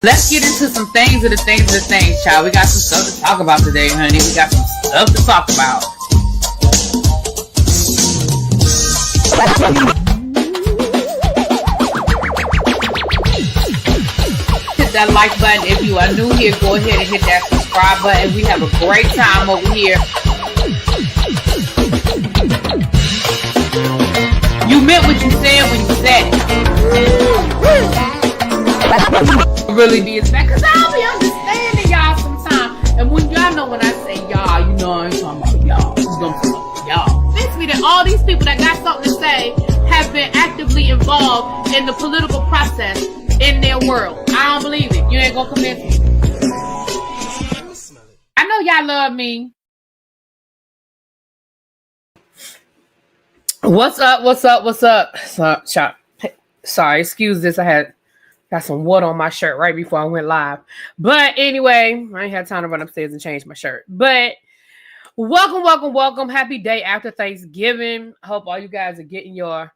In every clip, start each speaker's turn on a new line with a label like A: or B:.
A: Let's get into some things of the things, child. We got some stuff to talk about today, honey. We got some stuff to talk about. Hit that like button if you are new here. Go ahead and hit that subscribe button. We have a great time over here. You meant what you said when you said it. Really be expected, because I'll be understanding y'all sometimes. And when y'all know when I say y'all, you know I ain't talking about y'all. You know I'm talking about y'all. Basically, that all these people that got something to say have been actively involved in the political process in their world. I don't believe it. You ain't gonna convince me. I know y'all love me. What's up? Sorry, excuse this. I got some water on my shirt right before I went live. But anyway, I ain't had time to run upstairs and change my shirt. But welcome. Happy day after Thanksgiving. I hope all you guys are getting your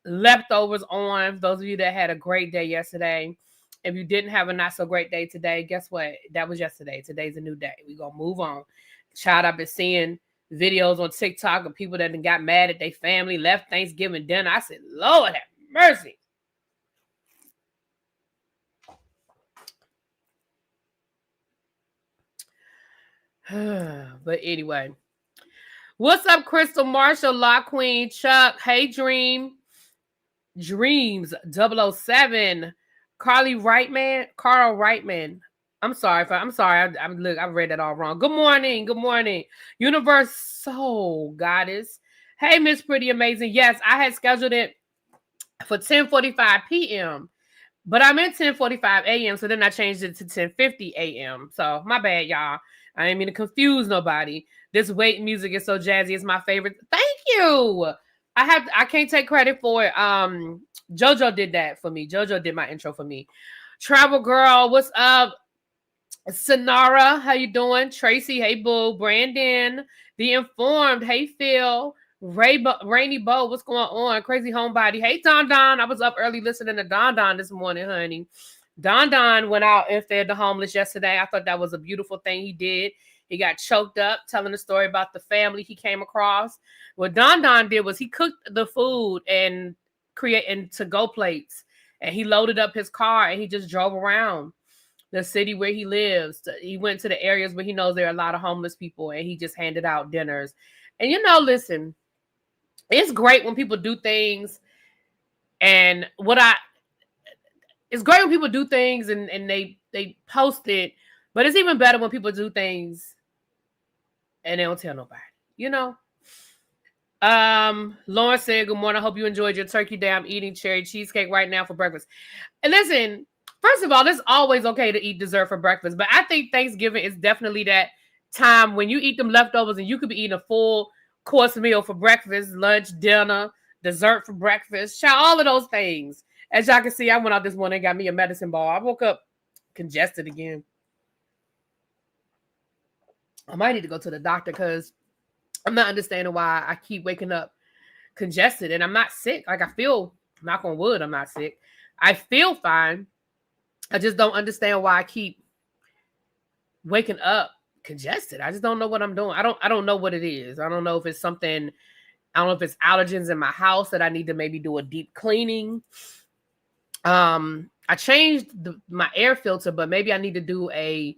A: leftovers on. Those of you that had a great day yesterday. If you didn't have a not so great day today, guess what? That was yesterday. Today's a new day. We're going to move on. Child, I've been seeing videos on TikTok of people that got mad at their family, left Thanksgiving dinner. I said, Lord have mercy. But anyway, what's up, Crystal, Marshall, La Queen, Chuck, Hey Dreams 007, Carl Reitman. I'm sorry. I read that all wrong. Good morning. Universal Goddess. Hey, Miss Pretty Amazing. Yes, I had scheduled it for 10:45 p.m. But I meant 10:45 a.m. So then I changed it to 10:50 a.m. So my bad, y'all. I didn't mean to confuse nobody. This wait music is so jazzy. It's my favorite. Thank you. I can't take credit for it. JoJo did that for me. JoJo did my intro for me. Travel Girl, what's up? Sonara, how you doing? Tracy, hey boo. Brandon, The Informed, hey Phil. Rainy Bo, what's going on? Crazy Homebody, hey Don. I was up early listening to Don this morning, honey. Don went out and fed the homeless yesterday. I thought that was a beautiful thing he did. He got choked up telling the story about the family he came across. What Don did was he cooked the food and created to-go plates, and he loaded up his car and he just drove around the city where he lives. He went to the areas where he knows there are a lot of homeless people, and he just handed out dinners. And listen, it's great when people do things, and it's great when people do things and they post it, but it's even better when people do things and they don't tell nobody, Lauren said, good morning. I hope you enjoyed your turkey day. I'm eating cherry cheesecake right now for breakfast. And listen, first of all, it's always okay to eat dessert for breakfast, but I think Thanksgiving is definitely that time when you eat them leftovers and you could be eating a full course meal for breakfast, lunch, dinner, dessert for breakfast, all of those things. As y'all can see, I went out this morning and got me a medicine ball. I woke up congested again. I might need to go to the doctor because I'm not understanding why I keep waking up congested. And I'm not sick. Like, I feel, knock on wood, I'm not sick. I feel fine. I just don't understand why I keep waking up congested. I just don't know what I'm doing. I don't know what it is. I don't know if it's something. I don't know if it's allergens in my house that I need to maybe do a deep cleaning. I changed my air filter, but maybe I need to do a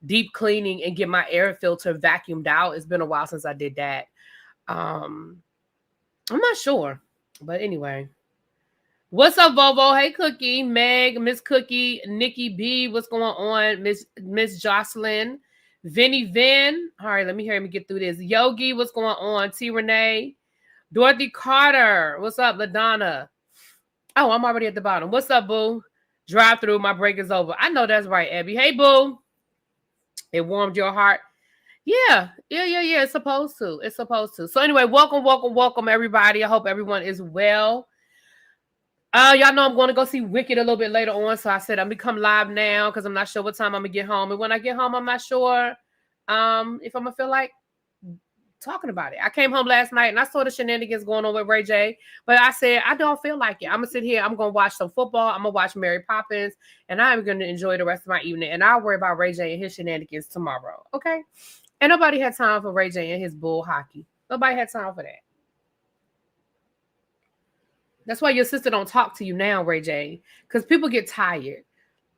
A: deep cleaning and get my air filter vacuumed out. It's been a while since I did that. I'm not sure, but anyway. What's up, Volvo? Hey, Cookie, Meg, Miss Cookie, Nikki B. What's going on? Miss Jocelyn, Vinny Vin. All right, let me get through this. Yogi, what's going on? T. Renee, Dorothy Carter. What's up, LaDonna? Oh, I'm already at the bottom. What's up, boo? Drive through. My break is over. I know that's right, Abby. Hey, boo. It warmed your heart. Yeah. It's supposed to. So anyway, welcome, everybody. I hope everyone is well. Y'all know I'm going to go see Wicked a little bit later on. So I said I'm going to come live now because I'm not sure what time I'm going to get home. And when I get home, I'm not sure if I'm going to feel like talking about it. I came home last night and I saw the shenanigans going on with Ray J. But I said, I don't feel like it. I'm going to sit here. I'm going to watch some football. I'm going to watch Mary Poppins. And I'm going to enjoy the rest of my evening. And I'll worry about Ray J and his shenanigans tomorrow. Okay? And nobody had time for Ray J and his bull hockey. Nobody had time for that. That's why your sister don't talk to you now, Ray J. Because people get tired.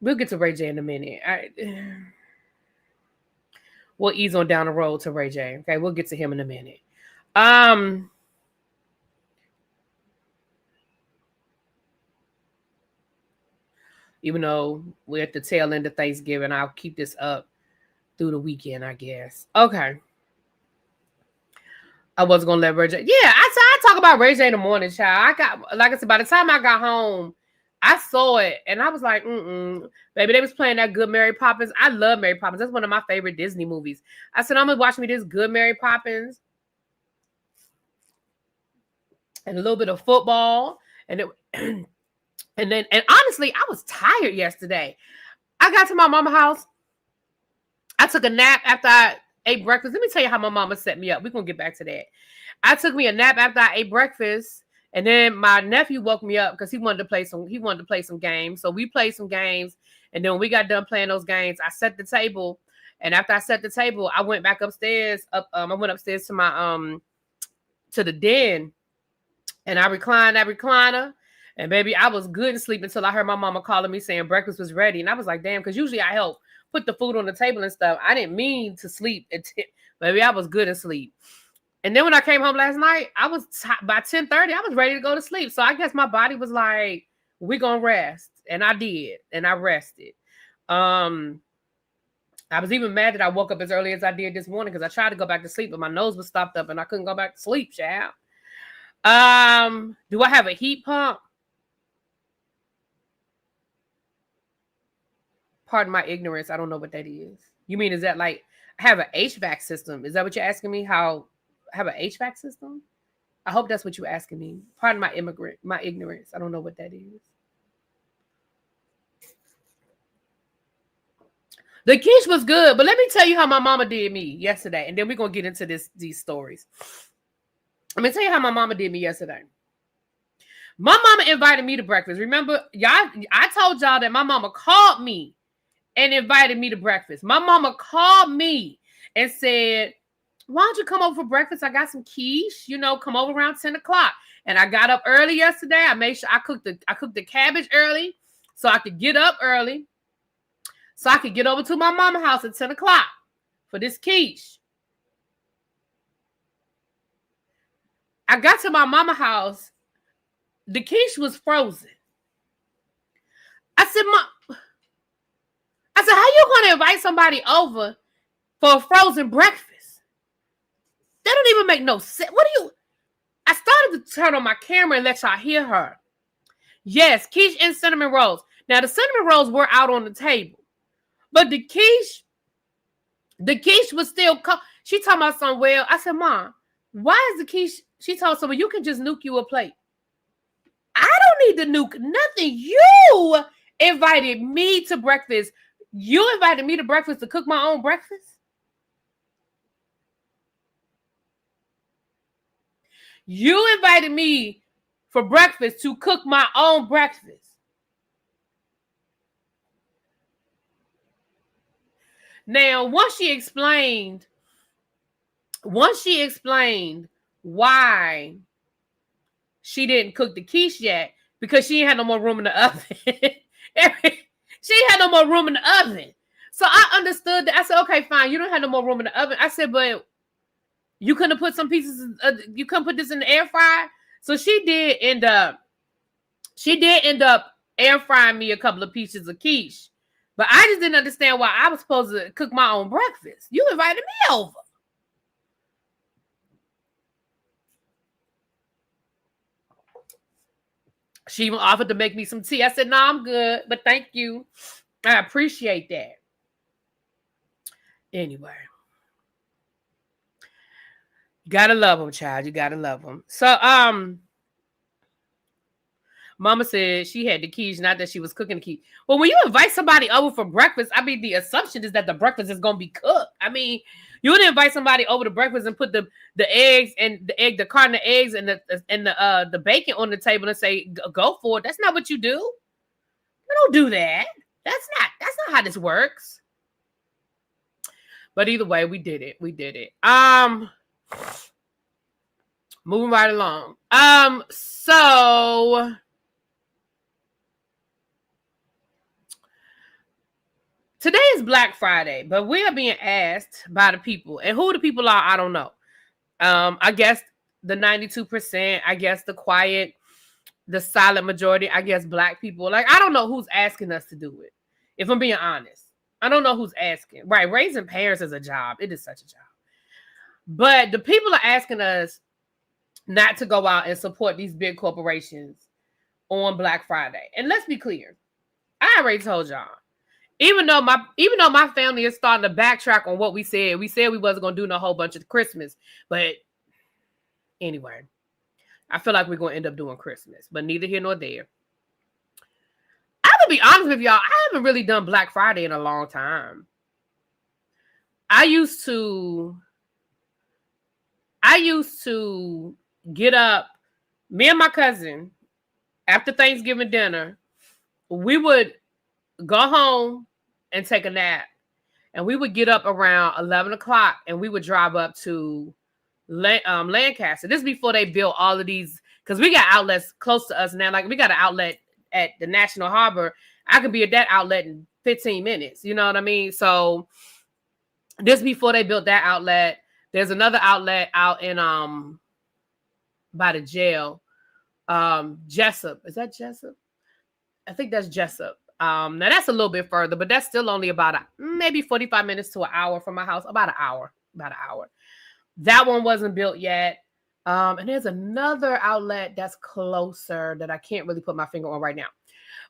A: We'll get to Ray J in a minute. We'll ease on down the road to Ray J. Okay, we'll get to him in a minute. Even though we're at the tail end of Thanksgiving, I'll keep this up through the weekend, I guess. Okay. I wasn't gonna let Ray J. Yeah, I talk about Ray J in the morning, child. Like I said, by the time I got home, I saw it and I was like, baby, they was playing that good Mary Poppins. I love Mary Poppins. That's one of my favorite Disney movies. I said, I'm gonna watch me this good Mary Poppins and a little bit of football. And honestly, I was tired yesterday. I got to my mama's house. I took a nap after I ate breakfast. Let me tell you how my mama set me up. We're gonna get back to that. I took me a nap after I ate breakfast, and then my nephew woke me up because he wanted to play some games. So we played some games, and then when we got done playing those games, I set the table. And after I set the table, I went back upstairs. I went upstairs to my to the den, and I reclined that recliner. And baby, I was good and sleep until I heard my mama calling me saying breakfast was ready. And I was like, damn, because usually I help put the food on the table and stuff. I didn't mean to sleep. Baby, I was good and sleep. And then when I came home last night, I was by 10:30, I was ready to go to sleep. So I guess my body was like, we're going to rest. And I did. And I rested. I was even mad that I woke up as early as I did this morning because I tried to go back to sleep, but my nose was stopped up and I couldn't go back to sleep, child. Do I have a heat pump? Pardon my ignorance. I don't know what that is. You mean, is that like I have an HVAC system? Is that what you're asking me? How I have an HVAC system? I hope that's what you're asking me. Pardon my ignorance. I don't know what that is. The quiche was good, but let me tell you how my mama did me yesterday, and then we're gonna get into these stories. Let me tell you how my mama did me yesterday. My mama invited me to breakfast. Remember, y'all? I told y'all that my mama called me and invited me to breakfast. My mama called me and said, why don't you come over for breakfast? I got some quiche, come over around 10 o'clock. And I got up early yesterday. I made sure I cooked the cabbage early so I could get up early. So I could get over to my mama's house at 10 o'clock for this quiche. I got to my mama's house. The quiche was frozen. I said, how you going to invite somebody over for a frozen breakfast? That don't even make no sense. I started to turn on my camera and let y'all hear her. Yes, quiche and cinnamon rolls. Now, the cinnamon rolls were out on the table. But the quiche was still cold. She talking about something. Well, I said, Mom, why is the quiche? She told someone, you can just nuke you a plate. I don't need to nuke nothing. You invited me to breakfast. You invited me to breakfast to cook my own breakfast? You invited me for breakfast to cook my own breakfast. Now, once she explained why she didn't cook the quiche yet, because she ain't had no more room in the oven. She ain't had no more room in the oven. So I understood that. I said, okay, fine. You don't have no more room in the oven. I said, but you couldn't put some pieces, you couldn't put this in the air fryer. So she did end up air frying me a couple of pieces of quiche. But I just didn't understand why I was supposed to cook my own breakfast. You invited me over. She even offered to make me some tea. I said, no, I'm good, but thank you. I appreciate that. Anyway. You gotta love them, child. You gotta love them. So, Mama said she had the keys, not that she was cooking the keys. Well, when you invite somebody over for breakfast, I mean, the assumption is that the breakfast is going to be cooked. I mean, you would invite somebody over to breakfast and put the eggs and the carton of eggs and the bacon on the table and say go for it. That's not what you do. You don't do that. That's not how this works. But either way, we did it. Moving right along. So today is Black Friday, but we are being asked by the people, and who the people are, I don't know. I guess the 92%, I guess the quiet, the silent majority, I guess Black people. Like, I don't know who's asking us to do it. If I'm being honest, I don't know who's asking. Right, raising parents is a job. It is such a job. But the people are asking us not to go out and support these big corporations on Black Friday. And let's be clear, I already told y'all. Even though my family is starting to backtrack on what we said we wasn't gonna do no whole bunch of Christmas. But anyway, I feel like we're gonna end up doing Christmas, but neither here nor there. I'm gonna be honest with y'all, I haven't really done Black Friday in a long time. I used to get up, me and my cousin, after Thanksgiving dinner, we would go home and take a nap. And we would get up around 11 o'clock and we would drive up to Lancaster. This is before they built all of these, because we got outlets close to us now. Like, we got an outlet at the National Harbor. I could be at that outlet in 15 minutes. You know what I mean? So this before they built that outlet. There's another outlet out in by the jail. Jessup. Is that Jessup? I think that's Jessup. Now that's a little bit further, but that's still only about maybe 45 minutes to an hour from my house. About an hour. That one wasn't built yet. And there's another outlet that's closer that I can't really put my finger on right now.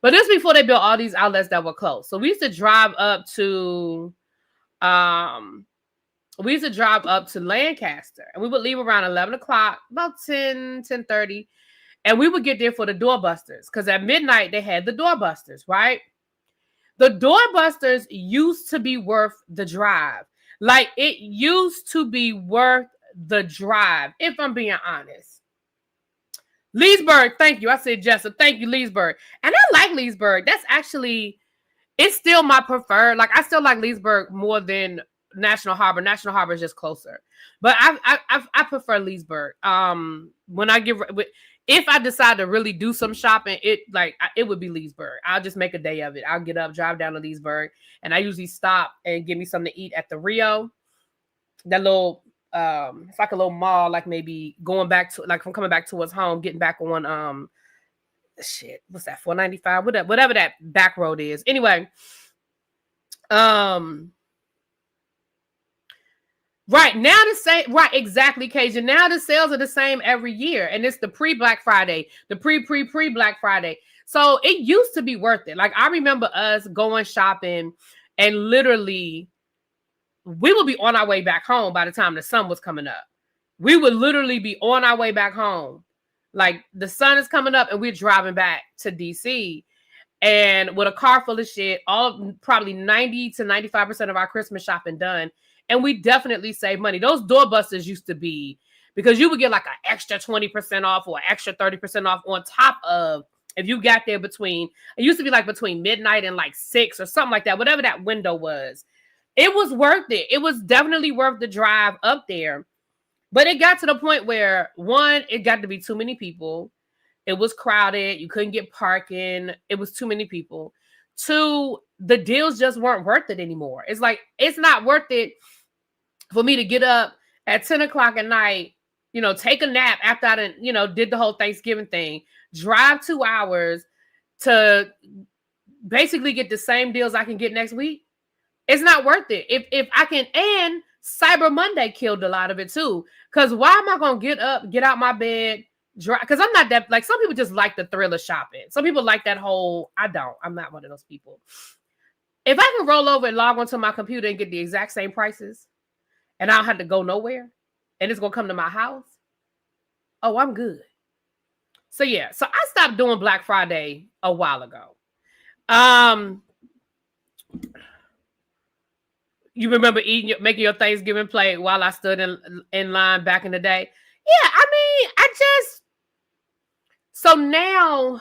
A: But this is before they built all these outlets that were close. So we used to drive up to Lancaster, and we would leave around 11 o'clock, about 10:30. And we would get there for the doorbusters, because at midnight they had the doorbusters, right? The doorbusters used to be worth the drive. Like, it used to be worth the drive, if I'm being honest. Leesburg, thank you. I said Jessup. Thank you, Leesburg. And I like Leesburg. That's actually, it's still my preferred. Like, I still like Leesburg more than National Harbor. National Harbor is just closer. But I prefer Leesburg. If I decide to really do some shopping, it would be Leesburg. I'll just make a day of it. I'll get up, drive down to Leesburg, and I usually stop and get me something to eat at the Rio. That little, it's like a little mall, like maybe going back to, like, from coming back towards home, getting back on, what's that, 495? Whatever that back road is. Anyway, right now exactly, Cajun. Now the sales are the same every year, and it's the pre-Black Friday, the pre-Black Friday. So it used to be worth it. Like, I remember us going shopping, and literally, we would be on our way back home by the time the sun was coming up. We would literally be on our way back home, like the sun is coming up, and we're driving back to DC, and with a car full of shit, probably 90 to 95% of our Christmas shopping done. And we definitely save money. Those doorbusters used to be, because you would get like an extra 20% off or an extra 30% off on top of, if you got there between midnight and like 6 or something like that, whatever that window was. It was worth it. It was definitely worth the drive up there. But it got to the point where, one, it got to be too many people. It was crowded. You couldn't get parking. It was too many people. Two, the deals just weren't worth it anymore. It's like, it's not worth it for me to get up at 10 o'clock at night, take a nap after I did the whole Thanksgiving thing, drive 2 hours to basically get the same deals I can get next week. It's not worth it. If I can, and Cyber Monday killed a lot of it too. Because why am I going to get up, get out my bed, drive? Because I'm not that, like, some people just like the thrill of shopping. Some people like that whole, I'm not one of those people. If I can roll over and log onto my computer and get the exact same prices, and I don't have to go nowhere, and it's going to come to my house, oh, I'm good. So yeah, so I stopped doing Black Friday a while ago. You remember making your Thanksgiving plate while I stood in line back in the day? Yeah, I mean, so now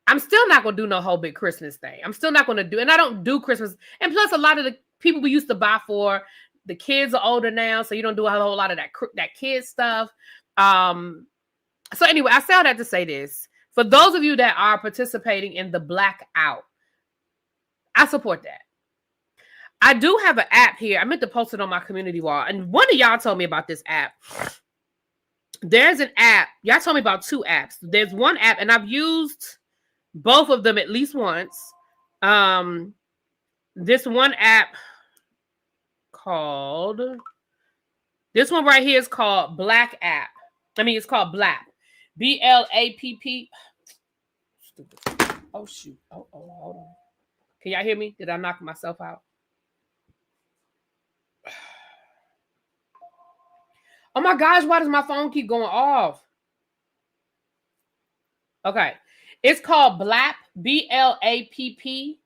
A: I'm still not gonna do no whole big Christmas thing. I'm still not gonna do, and I don't do Christmas. And plus, a lot of the people we used to buy for, the kids are older now, so you don't do a whole lot of that kid stuff. So anyway, I say all that to say this: for those of you that are participating in the blackout, I support that. I do have an app here. I meant to post it on my community wall, and one of y'all told me about this app. There's an app. Y'all told me about two apps. There's one app, and I've used both of them at least once. This one app called, this one right here is called Black App. I mean, it's called Black. BLAPP. Stupid. Oh, shoot. Oh, hold on. Can y'all hear me? Did I knock myself out? Oh my gosh, why does my phone keep going off? Okay. It's called Black, BLAPP.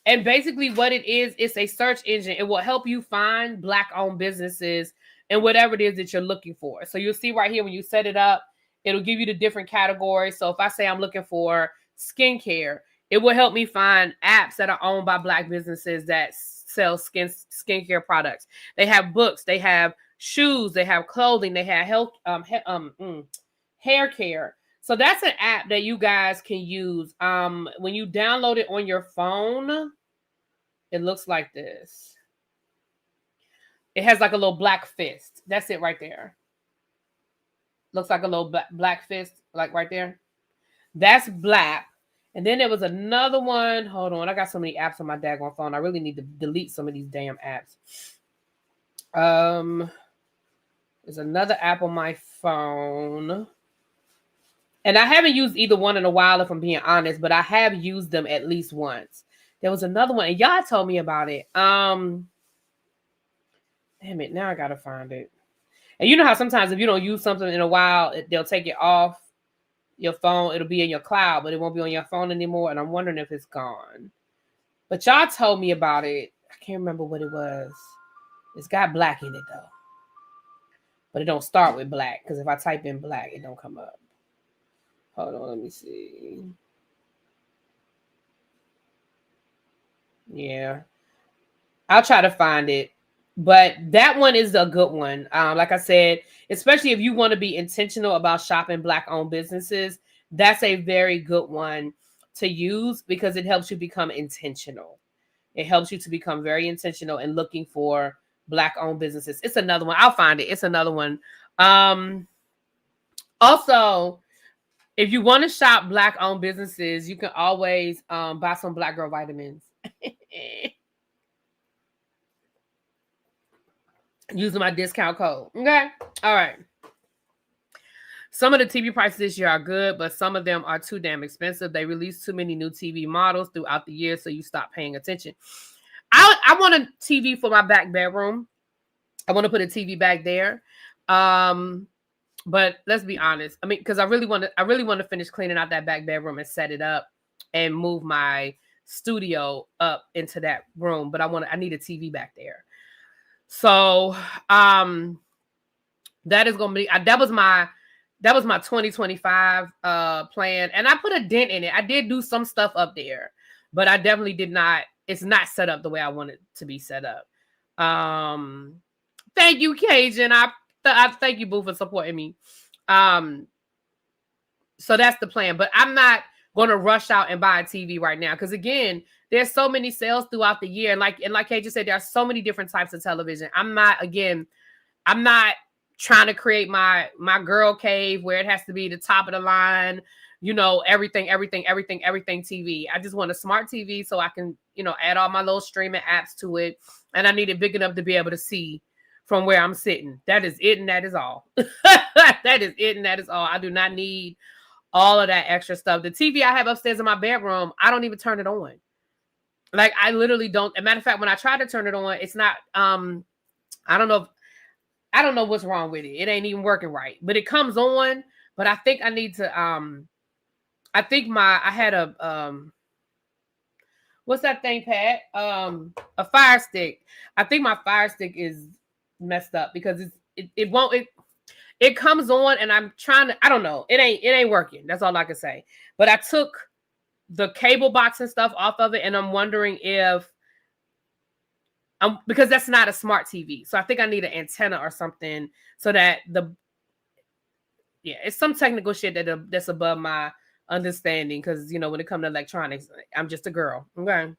A: And basically what it is, it's a search engine. It will help you find Black-owned businesses and whatever it is that you're looking for. So you'll see right here when you set it up, it'll give you the different categories. So if I say I'm looking for skincare, it will help me find apps that are owned by Black businesses that sell skincare products. They have books, they have shoes, they have clothing, they have health, hair care. So that's an app that you guys can use. When you download it on your phone, it looks like this. It has like a little black fist. That's it right there. Looks like a little black fist, like right there. That's Black. And then there was another one. Hold on. I got so many apps on my daggone phone. I really need to delete some of these damn apps. There's another app on my phone. And I haven't used either one in a while, if I'm being honest, but I have used them at least once. There was another one, and y'all told me about it. Damn it, now I gotta find it. And you know how sometimes if you don't use something in a while, they'll take it off your phone. It'll be in your cloud, but it won't be on your phone anymore. And I'm wondering if it's gone. But y'all told me about it. I can't remember what it was. It's got Black in it though. But it don't start with Black, because if I type in Black, it don't come up. Hold on, let me see. Yeah. I'll try to find it. But that one is a good one. Like I said, especially if you want to be intentional about shopping Black-owned businesses, that's a very good one to use because it helps you become intentional. It helps you to become very intentional in looking for Black-owned businesses. It's another one. I'll find it. It's another one. Also, if you want to shop Black-owned businesses, you can always buy some Black Girl vitamins. Using my discount code. Okay. All right. Some of the TV prices this year are good, but some of them are too damn expensive. They release too many new TV models throughout the year, so you stop paying attention. I want a TV for my back bedroom. I want to put a TV back there. But let's be honest. I mean, because I really want to finish cleaning out that back bedroom and set it up and move my studio up into that room. But I need a TV back there. So that is gonna be that was my 2025 plan, and I put a dent in it. I did do some stuff up there, but I definitely did not. It's not set up the way I want it to be set up. Thank you, Cajun. I thank you, Boo, for supporting me. So that's the plan, but I'm not going to rush out and buy a TV right now because again, there's so many sales throughout the year, and like Cajun said, there are so many different types of television. I'm not trying to create my girl cave where it has to be the top of the line, everything TV. I just want a smart TV so I can, add all my little streaming apps to it, and I need it big enough to be able to see from where I'm sitting. That is it, and that is all. That is it, and that is all. I do not need all of that extra stuff. The TV I have upstairs in my bedroom, I don't even turn it on. Like, I literally don't. As a matter of fact, when I try to turn it on, it's not, I don't know. I don't know what's wrong with it. It ain't even working right. But it comes on. But I think I need to I think I had a what's that thing, Pat? A Fire Stick. I think my Fire Stick is messed up because it won't it comes on and I'm trying to, I don't know. It ain't working. That's all I can say. But I took the cable box and stuff off of it, and I'm wondering if because that's not a smart TV. So I think I need an antenna or something so that it's some technical shit that's above my understanding, because you know when it comes to electronics, I'm just a girl. Okay.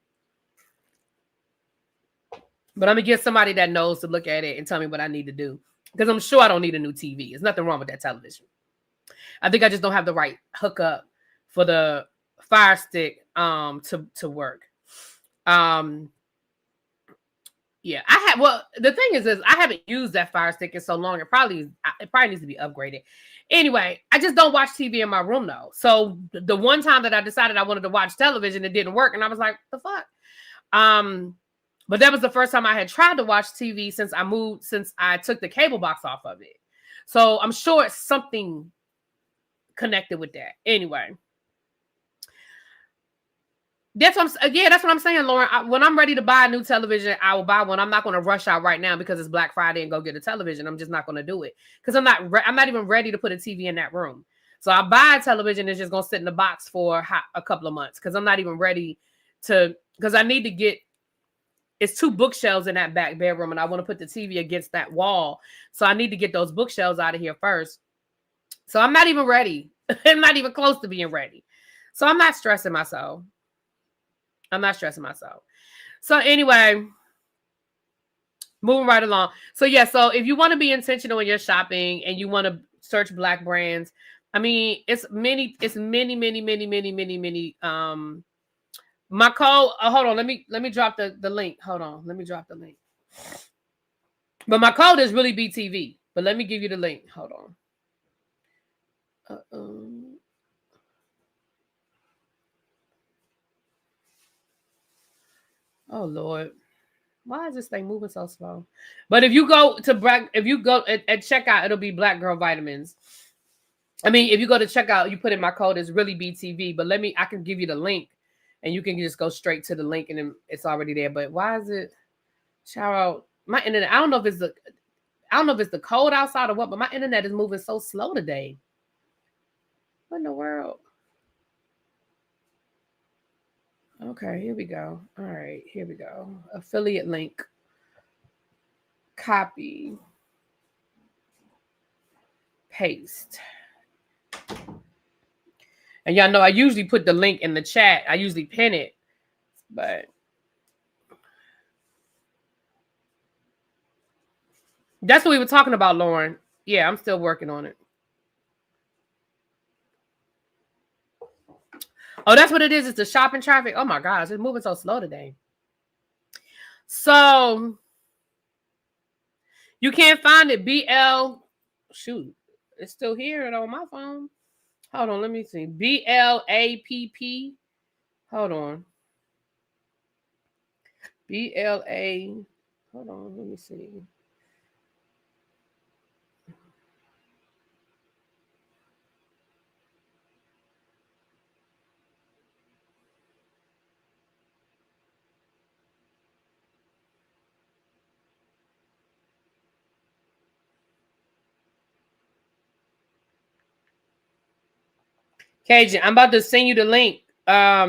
A: But I'm gonna get somebody that knows to look at it and tell me what I need to do. Because I'm sure I don't need a new TV. There's nothing wrong with that television. I think I just don't have the right hookup for the Fire Stick to work. Yeah, the thing is I haven't used that Fire Stick in so long. It probably needs to be upgraded. Anyway, I just don't watch TV in my room though. So the one time that I decided I wanted to watch television, it didn't work, and I was like, the fuck. But that was the first time I had tried to watch TV since I took the cable box off of it. So I'm sure it's something connected with that. Anyway. That's what I'm saying, Lauren. When I'm ready to buy a new television, I will buy one. I'm not going to rush out right now because it's Black Friday and go get a television. I'm just not going to do it because I'm not even ready to put a TV in that room. So I buy a television, it's just going to sit in the box for a couple of months because I'm not even ready because I need to get. It's 2 bookshelves in that back bedroom, and I want to put the TV against that wall. So I need to get those bookshelves out of here first. So I'm not even ready. I'm not even close to being ready. So I'm not stressing myself. So anyway, moving right along. So so if you want to be intentional in your shopping and you want to search Black brands, I mean, it's many. My code. Hold on. Let me drop the link. Hold on. Let me drop the link. But my code is ReallyBTV. But let me give you the link. Hold on. Oh Lord, why is this thing moving so slow? But if you go at checkout, it'll be Black Girl Vitamins. I mean, if you go to checkout, you put in my code is ReallyBTV. But I can give you the link, and you can just go straight to the link, and then it's already there. But why is it? Shout out my internet. I don't know if it's the code outside or what, but my internet is moving so slow today. What in the world? Okay, here we go. All right, here we go. Affiliate link. Copy. Paste. And y'all know I usually put the link in the chat. I usually pin it. But that's what we were talking about, Lauren. Yeah, I'm still working on it. Oh, that's what it is. It's the shopping traffic. Oh my gosh, it's moving so slow today. So you can't find it. Shoot, it's still here on my phone. Hold on, let me see. BLAPP. Hold on. BLA. Hold on, let me see. Cajun, I'm about to send you the link. I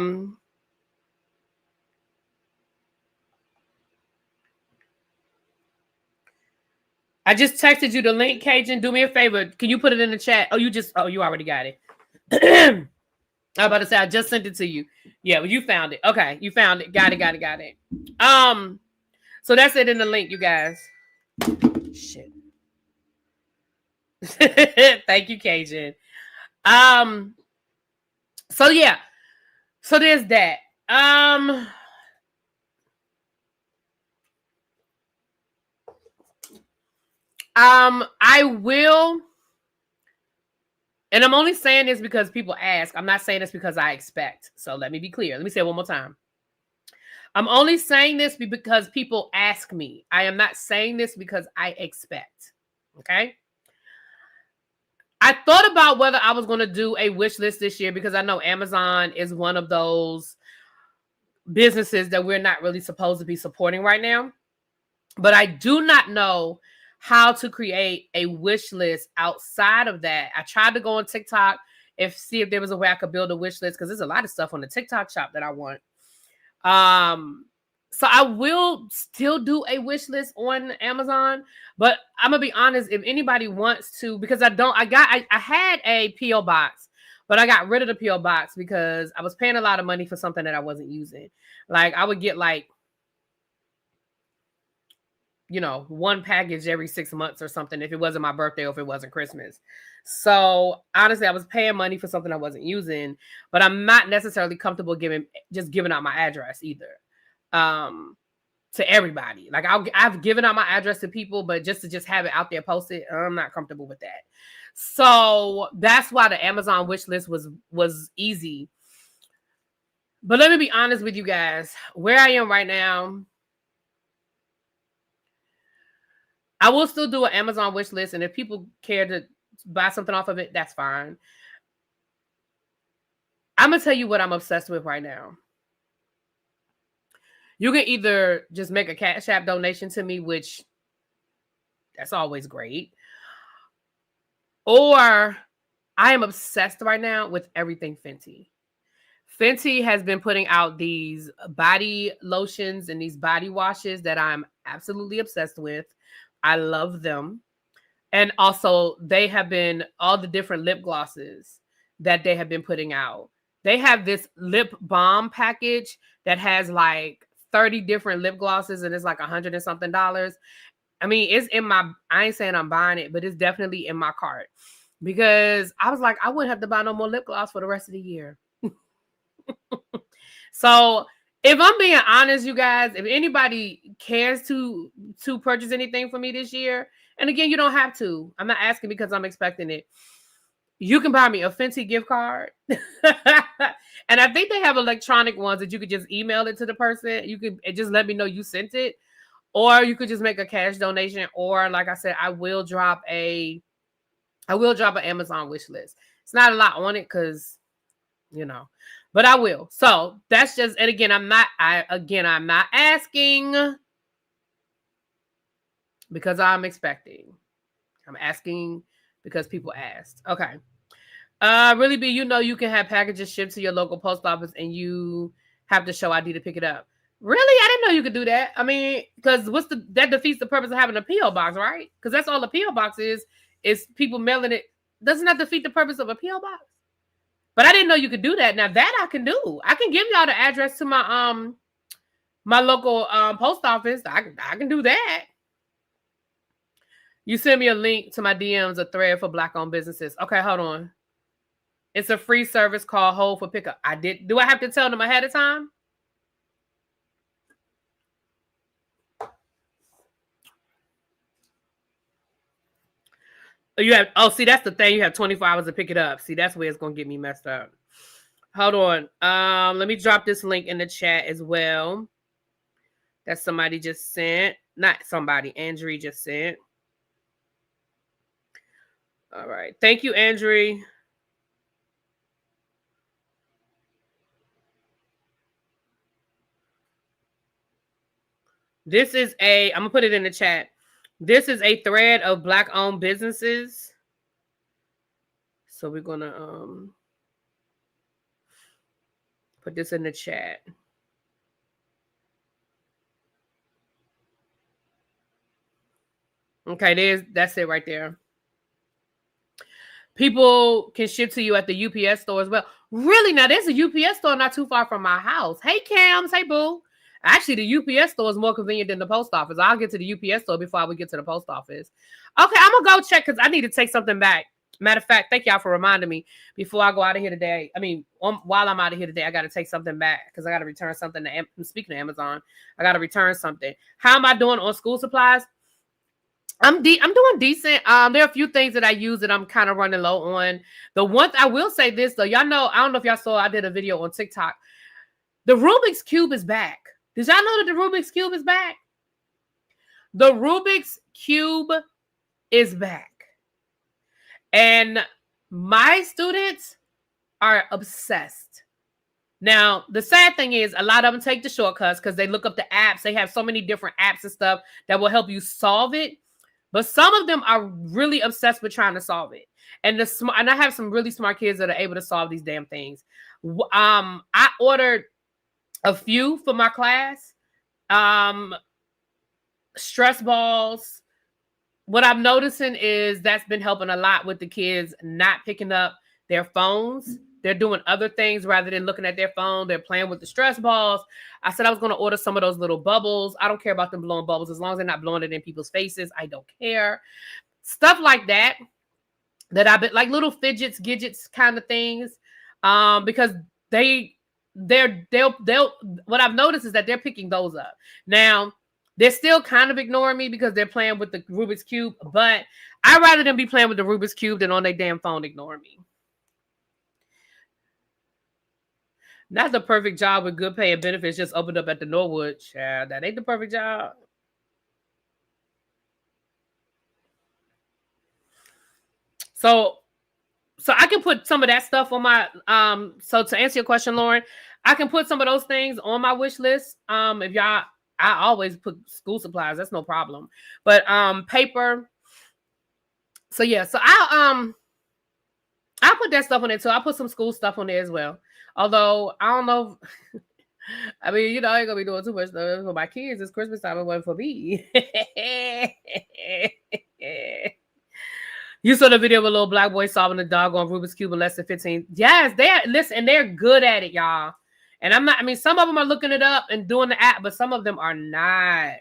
A: just texted you the link, Cajun. Do me a favor. Can you put it in the chat? You already got it. I'm about to say, I just sent it to you. Yeah, well, you found it. Okay, you found it. Got it. So that's it in the link, you guys. Shit. Thank you, Cajun. So yeah. So there's that. I will, and I'm only saying this because people ask. I'm not saying this because I expect. So let me be clear. Let me say it one more time. I'm only saying this because people ask me. I am not saying this because I expect. Okay. I thought about whether I was going to do a wish list this year because I know Amazon is one of those businesses that we're not really supposed to be supporting right now. But I do not know how to create a wish list outside of that. I tried to go on TikTok and see if there was a way I could build a wish list because there's a lot of stuff on the TikTok shop that I want. So I will still do a wish list on Amazon, but I'm gonna be honest, if anybody wants to, because I had a PO box, but I got rid of the PO box because I was paying a lot of money for something that I wasn't using. Like I would get like, one package every 6 months or something if it wasn't my birthday or if it wasn't Christmas. So honestly, I was paying money for something I wasn't using, but I'm not necessarily comfortable giving out my address either. To everybody. Like I've given out my address to people, but just to have it out there posted, I'm not comfortable with that. So that's why the Amazon wish list was easy. But let me be honest with you guys. Where I am right now, I will still do an Amazon wish list, and if people care to buy something off of it, that's fine. I'm gonna tell you what I'm obsessed with right now. You can either just make a Cash App donation to me, which that's always great. Or I am obsessed right now with everything Fenty. Fenty has been putting out these body lotions and these body washes that I'm absolutely obsessed with. I love them. And also they have been all the different lip glosses that they have been putting out. They have this lip balm package that has like 30 different lip glosses and it's like $100 and something. I mean, it's in I ain't saying I'm buying it, but it's definitely in my cart because I was like, I wouldn't have to buy no more lip gloss for the rest of the year. So if I'm being honest, you guys, if anybody cares to purchase anything for me this year, and again, you don't have to. I'm not asking because I'm expecting it. You can buy me a Fenty gift card. And I think they have electronic ones that you could just email it to the person. You could just let me know you sent it. Or you could just make a cash donation. Or like I said, I will drop an Amazon wish list. It's not a lot on it because, but I will. So that's just, and again, I'm not asking because I'm expecting. I'm asking because people asked. Okay. Really be, you can have packages shipped to your local post office and you have to show ID to pick it up. Really? I didn't know you could do that. I mean, because that defeats the purpose of having a P.O. box, right? Because that's all the P.O. box is people mailing it. Doesn't that defeat the purpose of a P.O. box? But I didn't know you could do that. Now that I can do. I can give y'all the address to my my local post office. I can do that. You send me a link to my DMs, a thread for Black-owned businesses. Okay, hold on. It's a free service called Hold for Pickup. Do I have to tell them ahead of time? See, that's the thing. You have 24 hours to pick it up. See, that's where it's going to get me messed up. Hold on. Let me drop this link in the chat as well. That somebody just sent. Not somebody. Andrew just sent. All right. Thank you, Andrew. This is I'm going to put it in the chat. This is a thread of Black-owned businesses. So we're going to put this in the chat. Okay, that's it right there. People can ship to you at the UPS store as well. Really? Now, there's a UPS store not too far from my house. Hey, Cams. Hey, Boo. Actually, the UPS store is more convenient than the post office. I'll get to the UPS store before we get to the post office. Okay, I'm going to go check because I need to take something back. Matter of fact, thank y'all for reminding me before I go out of here today. I mean, while I'm out of here today, I got to take something back because I got to return something. Speaking of Amazon, I got to return something. How am I doing on school supplies? I'm doing decent. There are a few things that I use that I'm kind of running low on. The one I will say this though, y'all know, I don't know if y'all saw, I did a video on TikTok. The Rubik's Cube is back. Did y'all know that the Rubik's Cube is back? The Rubik's Cube is back. And my students are obsessed. Now, the sad thing is a lot of them take the shortcuts because they look up the apps. They have so many different apps and stuff that will help you solve it. But some of them are really obsessed with trying to solve it. And I have some really smart kids that are able to solve these damn things. I ordered a few for my class. Stress balls. What I'm noticing is that's been helping a lot with the kids not picking up their phones. They're doing other things rather than looking at their phone. They're playing with the stress balls. I said I was going to order some of those little bubbles. I don't care about them blowing bubbles. As long as they're not blowing it in people's faces, I don't care. Stuff like that I've been like little fidgets, gadgets kind of things. Because they'll what I've noticed is that they're picking those up. Now, they're still kind of ignoring me because they're playing with the Rubik's Cube, but I'd rather them be playing with the Rubik's Cube than on their damn phone ignoring me. Not the perfect job with good pay and benefits just opened up at the Norwood. Child, that ain't the perfect job. So I can put some of that stuff on my so to answer your question, Lauren, I can put some of those things on my wish list. If y'all, I always put school supplies, that's no problem. But paper. So yeah, so I'll put that stuff on there too. I'll put some school stuff on there as well. Although I don't know. I mean, you know, I ain't gonna be doing too much stuff for my kids. It's Christmas time, it wasn't for me. You saw the video of a little black boy solving the doggone Rubik's Cube in less than 15. Yes, they're good at it, y'all. And I mean, some of them are looking it up and doing the app, but some of them are not.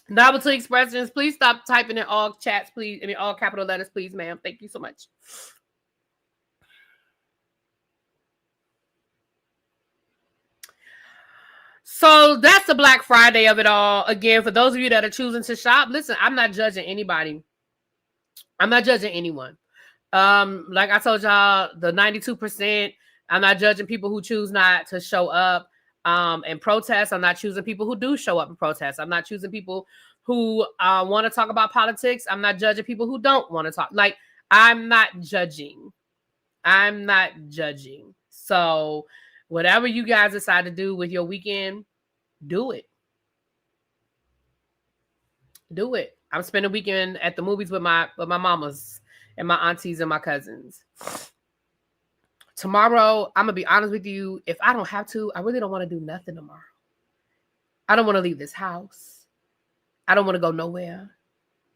A: Novelty expressions, please stop typing in all chats, please. I mean, all capital letters, please, ma'am. Thank you so much. So that's the Black Friday of it all. Again, for those of you that are choosing to shop, listen, I'm not judging anybody. I'm not judging anyone. Like I told y'all, the 92%, I'm not judging people who choose not to show up and protest. I'm not choosing people who do show up and protest. I'm not choosing people who want to talk about politics. I'm not judging people who don't want to talk. Like, I'm not judging. I'm not judging. So whatever you guys decide to do with your weekend, do it. Do it. I'm spending a weekend at the movies with my mamas and my aunties and my cousins. Tomorrow, I'm going to be honest with you. If I don't have to, I really don't want to do nothing tomorrow. I don't want to leave this house. I don't want to go nowhere.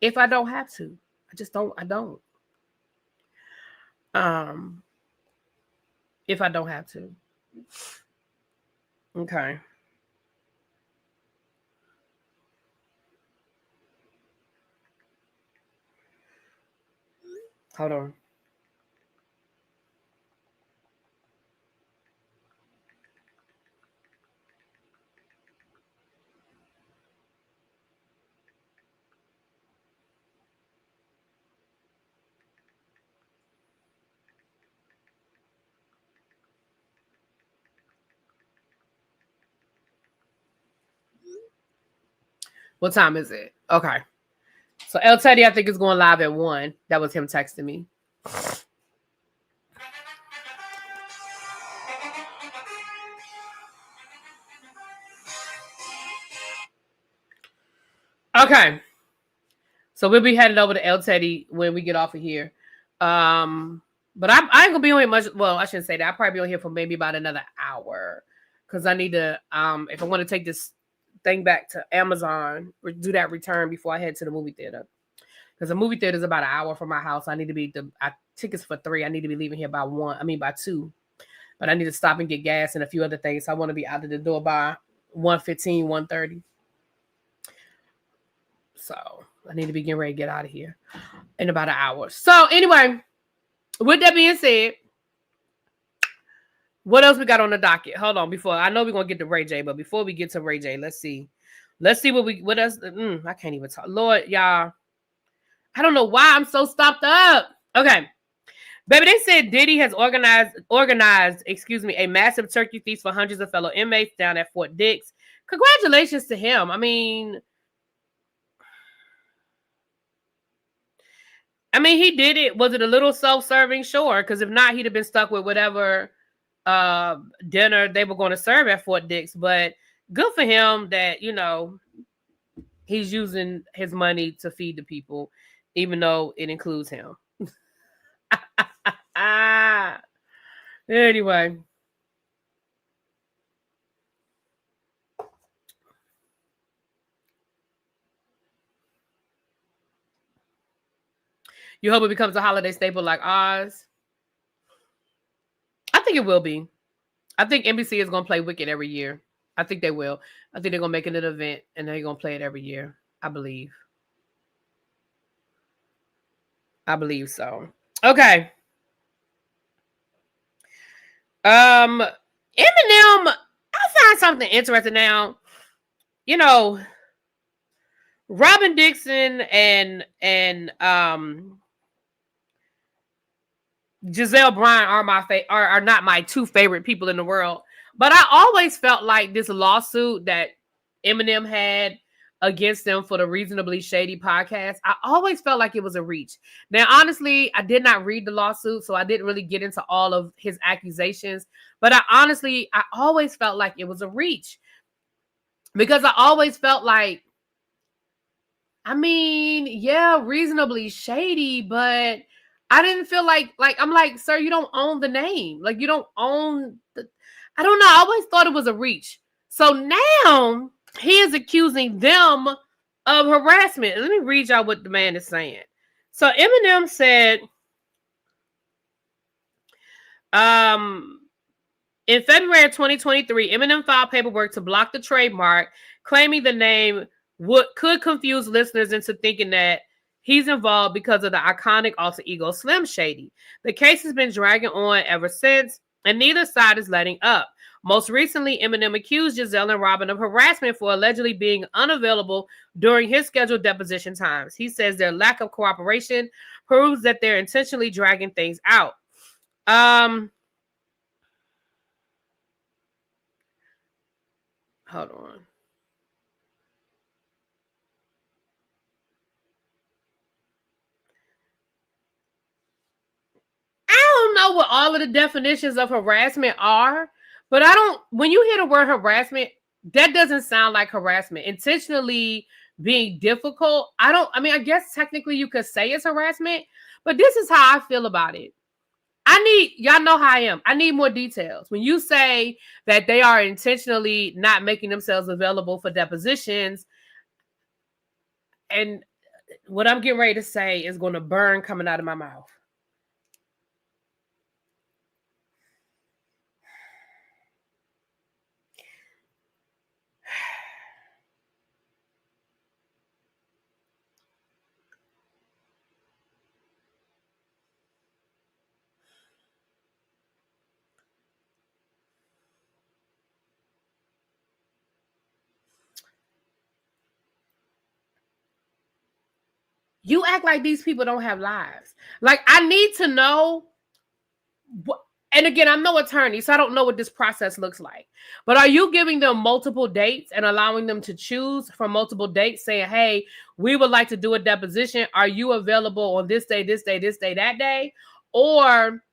A: If I don't have to. I don't. If I don't have to. Okay. Hold on. What time is it? Okay. So El Teddy, I think, is going live at 1. That was him texting me. Okay. So we'll be headed over to El Teddy when we get off of here. But I ain't gonna be on here much. Well, I shouldn't say that. I'll probably be on here for maybe about another hour. Because I need to, if I want to take this thing back to Amazon, do that return before I head to the movie theater. Because the movie theater is about an hour from my house. I need to be tickets for 3. I need to be leaving here by 2. But I need to stop and get gas and a few other things. I want to be out of the door by 1:15, 1:30. So I need to be getting ready to get out of here in about an hour. So anyway, with that being said, what else we got on the docket? Hold on, before I know we're gonna get to RAYJ, but before we get to RAYJ, let's see what else. I can't even talk. Lord, y'all, I don't know why I'm so stopped up. Okay, Baby, they said Diddy has organized, a massive turkey feast for hundreds of fellow inmates down at Fort Dix. Congratulations to him. I mean, he did it. Was it a little self-serving? Sure, because if not, he'd have been stuck with whatever dinner they were going to serve at Fort Dix. But good for him that, he's using his money to feed the people, even though it includes him. Anyway. You hope it becomes a holiday staple like ours? I think it will be. I think NBC is going to play Wicked every year. I think they will. I think they're going to make it an event and they're going to play it every year. I believe. So. Okay. Eminem, I found something interesting now. Robin Dixon and Giselle Bryant are not my two favorite people in the world. But I always felt like this lawsuit that Eminem had against them for the Reasonably Shady podcast, I always felt like it was a reach. Now, honestly, I did not read the lawsuit, so I didn't really get into all of his accusations. But I always felt like it was a reach. Because I always felt like, Reasonably Shady, but I didn't feel like I'm like, sir, you don't own the name. Like, you don't own I don't know. I always thought it was a reach. So now he is accusing them of harassment. Let me read y'all what the man is saying. So Eminem said, in February of 2023, Eminem filed paperwork to block the trademark, claiming the name could confuse listeners into thinking that he's involved because of the iconic alter ego Slim Shady. The case has been dragging on ever since, and neither side is letting up. Most recently, Eminem accused Giselle and Robin of harassment for allegedly being unavailable during his scheduled deposition times. He says their lack of cooperation proves that they're intentionally dragging things out. Hold on. I don't know what all of the definitions of harassment are, but when you hear the word harassment, that doesn't sound like harassment. Intentionally being difficult, I guess technically you could say it's harassment, but this is how I feel about it. Y'all know how I am. I need more details. When you say that they are intentionally not making themselves available for depositions, and what I'm getting ready to say is going to burn coming out of my mouth. You act like these people don't have lives. Like, I need to know. And again, I'm no attorney, so I don't know what this process looks like. But are you giving them multiple dates and allowing them to choose from multiple dates, saying, hey, we would like to do a deposition. Are you available on this day, this day, this day, that day? Or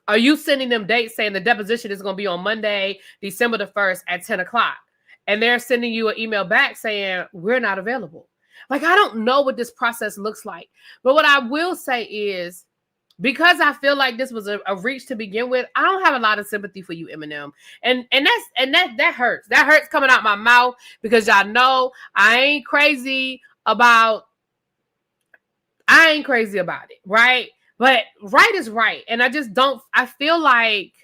A: are you sending them dates saying the deposition is going to be on Monday, December the 1st at 10 o'clock? And they're sending you an email back saying, we're not available. Like, I don't know what this process looks like. But what I will say is, because I feel like this was a reach to begin with, I don't have a lot of sympathy for you, Eminem. And that hurts. That hurts coming out my mouth because y'all know I ain't crazy about it, right? But right is right. And I feel like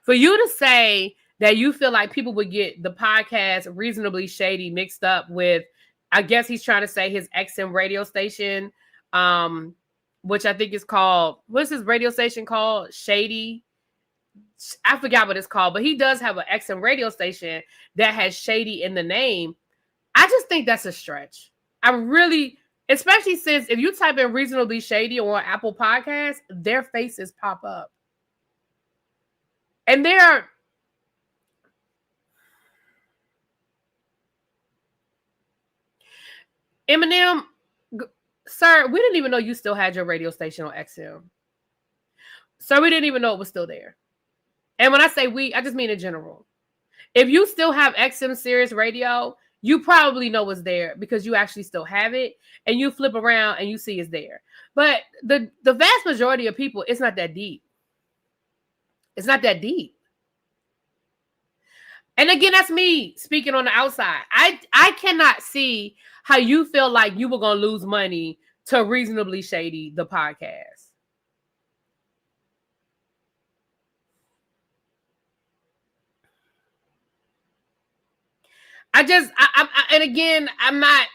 A: for you to say that you feel like people would get the podcast Reasonably Shady mixed up with, I guess he's trying to say his XM radio station, which I think is called, what's his radio station called? Shady. I forgot what it's called, but he does have an XM radio station that has Shady in the name. I just think that's a stretch. It's Especially since if you type in Reasonably Shady on Apple Podcasts, their faces pop up. And they're Eminem, sir, we didn't even know you still had your radio station on XM. Sir, we didn't even know it was still there. And when I say we, I just mean in general. If you still have XM Sirius Radio, you probably know it's there because you actually still have it, and you flip around and you see it's there. But the vast majority of people, it's not that deep. It's not that deep. And again, that's me speaking on the outside. I cannot see how you feel like you were going to lose money to Reasonably Shady, the podcast. And again, I'm not.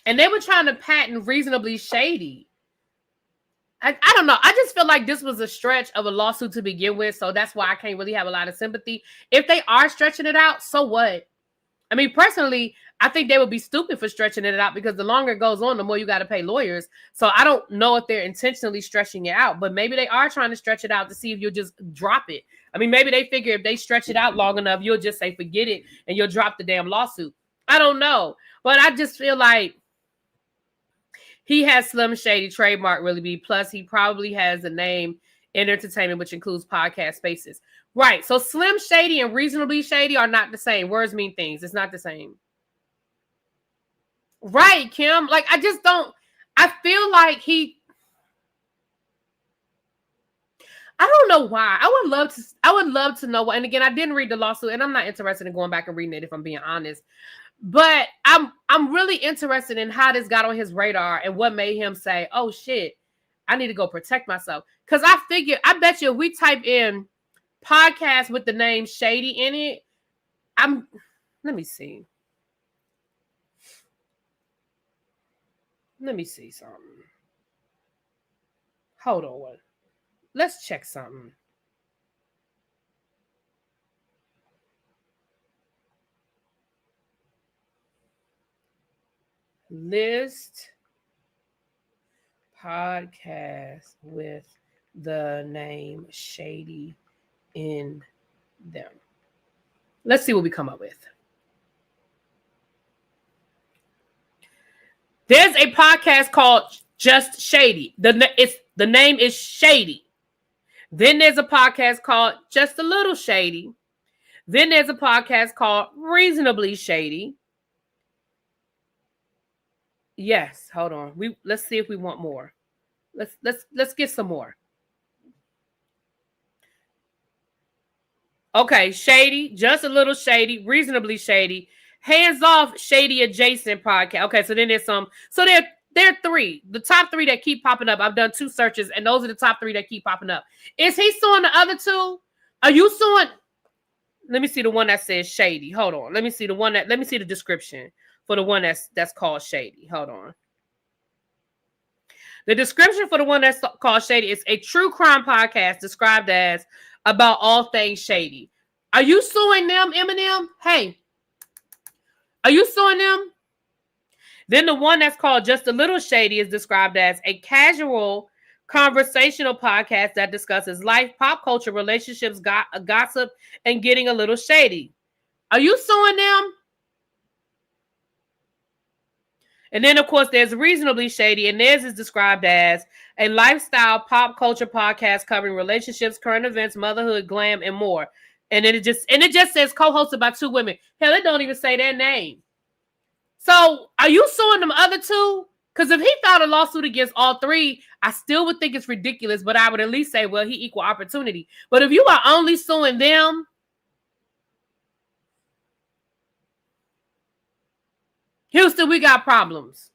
A: And they were trying to patent Reasonably Shady. I don't know. I just feel like this was a stretch of a lawsuit to begin with. So that's why I can't really have a lot of sympathy. If they are stretching it out, so what? I mean, personally, I think they would be stupid for stretching it out because the longer it goes on, the more you got to pay lawyers. So I don't know if they're intentionally stretching it out, but maybe they are trying to stretch it out to see if you'll just drop it. I mean, maybe they figure if they stretch it out long enough, you'll just say, forget it, and you'll drop the damn lawsuit. I don't know. But I just feel like he has Slim Shady trademark, Really B. Plus, he probably has the name in entertainment, which includes podcast spaces. Right. So Slim Shady and Reasonably Shady are not the same. Words mean things. It's not the same. Right, Kim. Like, I just don't. I feel like I don't know why. I would love to know why. And again, I didn't read the lawsuit, and I'm not interested in going back and reading it if I'm being honest. But I'm really interested in how this got on his radar and what made him say, oh shit, I need to go protect myself. Because I bet you if we type in podcast with the name Shady in it, let me see. Let me see something. Hold on. Let's check something. List podcast with the name Shady in them. Let's see what we come up with. There's a podcast called Just Shady. The name is Shady. Then there's a podcast called Just a Little Shady. Then there's a podcast called Reasonably Shady. Yes, hold on. Let's see if we want more. Let's get some more. Okay, Shady, Just a Little Shady, Reasonably Shady, Hands Off Shady Adjacent podcast. Okay, so then there's some. So there are three. The top three that keep popping up. I've done 2 searches, and those are the top 3 that keep popping up. Is he suing the other 2? Are you suing? Let me see the one that says Shady. Hold on. Let me see the description for the one that's called Shady. Hold on. The description for the one that's called Shady is a true crime podcast described as about all things shady. Are you suing them, Eminem? Hey, are you suing them? Then the one that's called Just a Little Shady is described as a casual conversational podcast that discusses life, pop culture, relationships, gossip, and getting a little shady. Are you suing them? And then, of course, there's Reasonably Shady, and theirs is described as a lifestyle pop culture podcast covering relationships, current events, motherhood, glam, and more. And it just says co-hosted by 2 women. Hell, it don't even say their name. So, are you suing them other 2? Because if he filed a lawsuit against all 3, I still would think it's ridiculous, but I would at least say, well, he equal opportunity. But if you are only suing them, Houston, we got problems.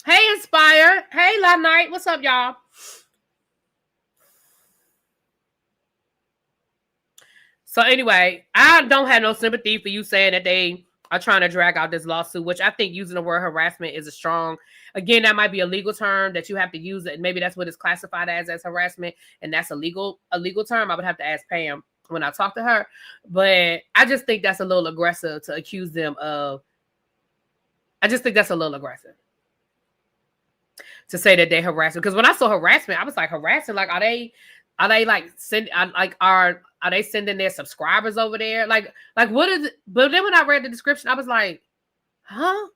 A: Hey, Inspire. Hey, La Night. What's up, y'all? So anyway, I don't have no sympathy for you saying that they are trying to drag out this lawsuit, which I think using the word harassment is a strong, again, that might be a legal term that you have to use, and maybe that's what it's classified as harassment, and that's a legal term. I would have to ask Pam when I talk to her, but I just think that's a little aggressive to accuse them of. I just think that's a little aggressive to say that they harassment, because when I saw harassment, I was like, harassing, like are they like are they sending their subscribers over there? Like what is it? But then when I read the description, I was like, huh?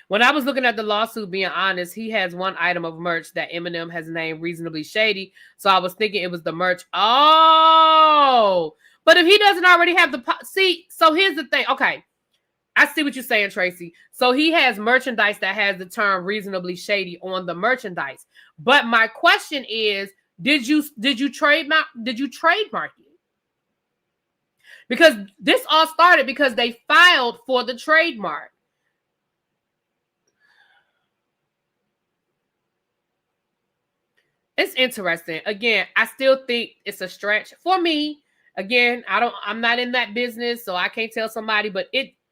A: When I was looking at the lawsuit, being honest, he has one item of merch that Eminem has named Reasonably Shady. So I was thinking it was the merch. Oh, but if he doesn't already have see, so here's the thing. Okay, I see what you're saying, Tracy. So he has merchandise that has the term Reasonably Shady on the merchandise. But my question is, did you trademark it? Because this all started because they filed for the trademark. It's interesting. Again, I still think it's a stretch for me. Again, I'm not in that business, so I can't tell somebody, but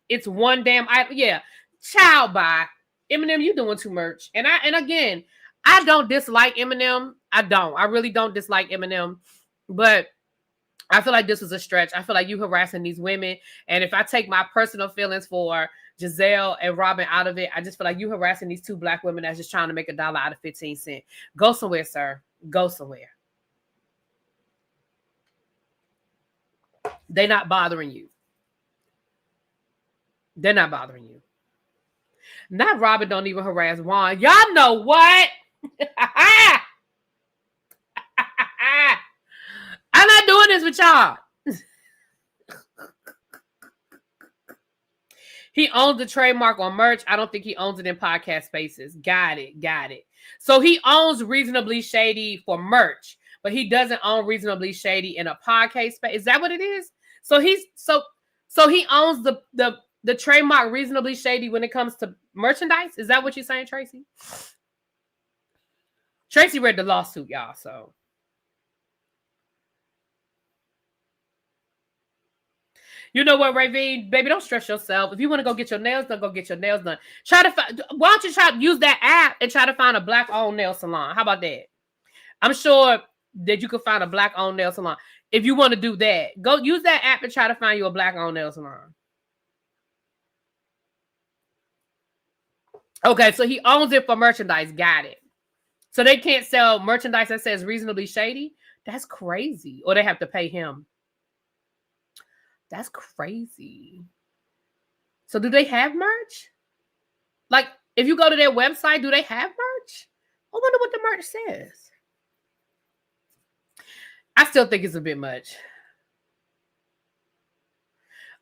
A: it's one damn item. Yeah. Child by Eminem, you doing too much. And again, I don't dislike Eminem. I really don't dislike Eminem. But I feel like this was a stretch. I feel like you harassing these women. And if I take my personal feelings for Giselle and Robin out of it, I just feel like you harassing these two black women that's just trying to make $1 out of 15 cents. Go somewhere, sir. Go somewhere. They're not bothering you. They're not bothering you. Not Robin don't even harass Juan. Y'all know what? I'm not doing this with y'all. He owns the trademark on merch. I don't think he owns it in podcast spaces. Got it. So he owns Reasonably Shady for merch, but he doesn't own Reasonably Shady in a podcast space. Is that what it is? So he owns the trademark Reasonably Shady when it comes to merchandise. Is that what you're saying, Tracy? Tracy read the lawsuit, y'all. So you know what, Ravine? Baby, don't stress yourself. If you want to go get your nails done, go get your nails done. Why don't you try to use that app and try to find a black-owned nail salon? How about that? I'm sure that you could find a black-owned nail salon. If you want to do that, go use that app and try to find you a black-owned nail salon. Okay, so he owns it for merchandise. Got it. So they can't sell merchandise that says Reasonably Shady? That's crazy. Or they have to pay him. That's crazy. So do they have merch? Like, if you go to their website, do they have merch? I wonder what the merch says. I still think it's a bit much.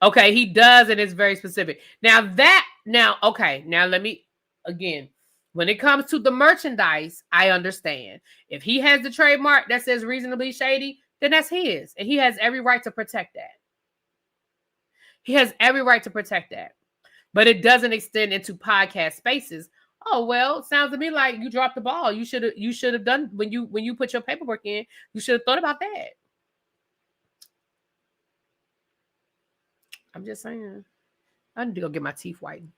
A: Okay, he does, and it's very specific. Now let me, again, when it comes to the merchandise, I understand. If he has the trademark that says Reasonably Shady, then that's his. And he has every right to protect that. He has every right to protect that. But it doesn't extend into podcast spaces. Oh, well, sounds to me like you dropped the ball. You should have done when you put your paperwork in, you should have thought about that. I'm just saying. I need to go get my teeth whitened.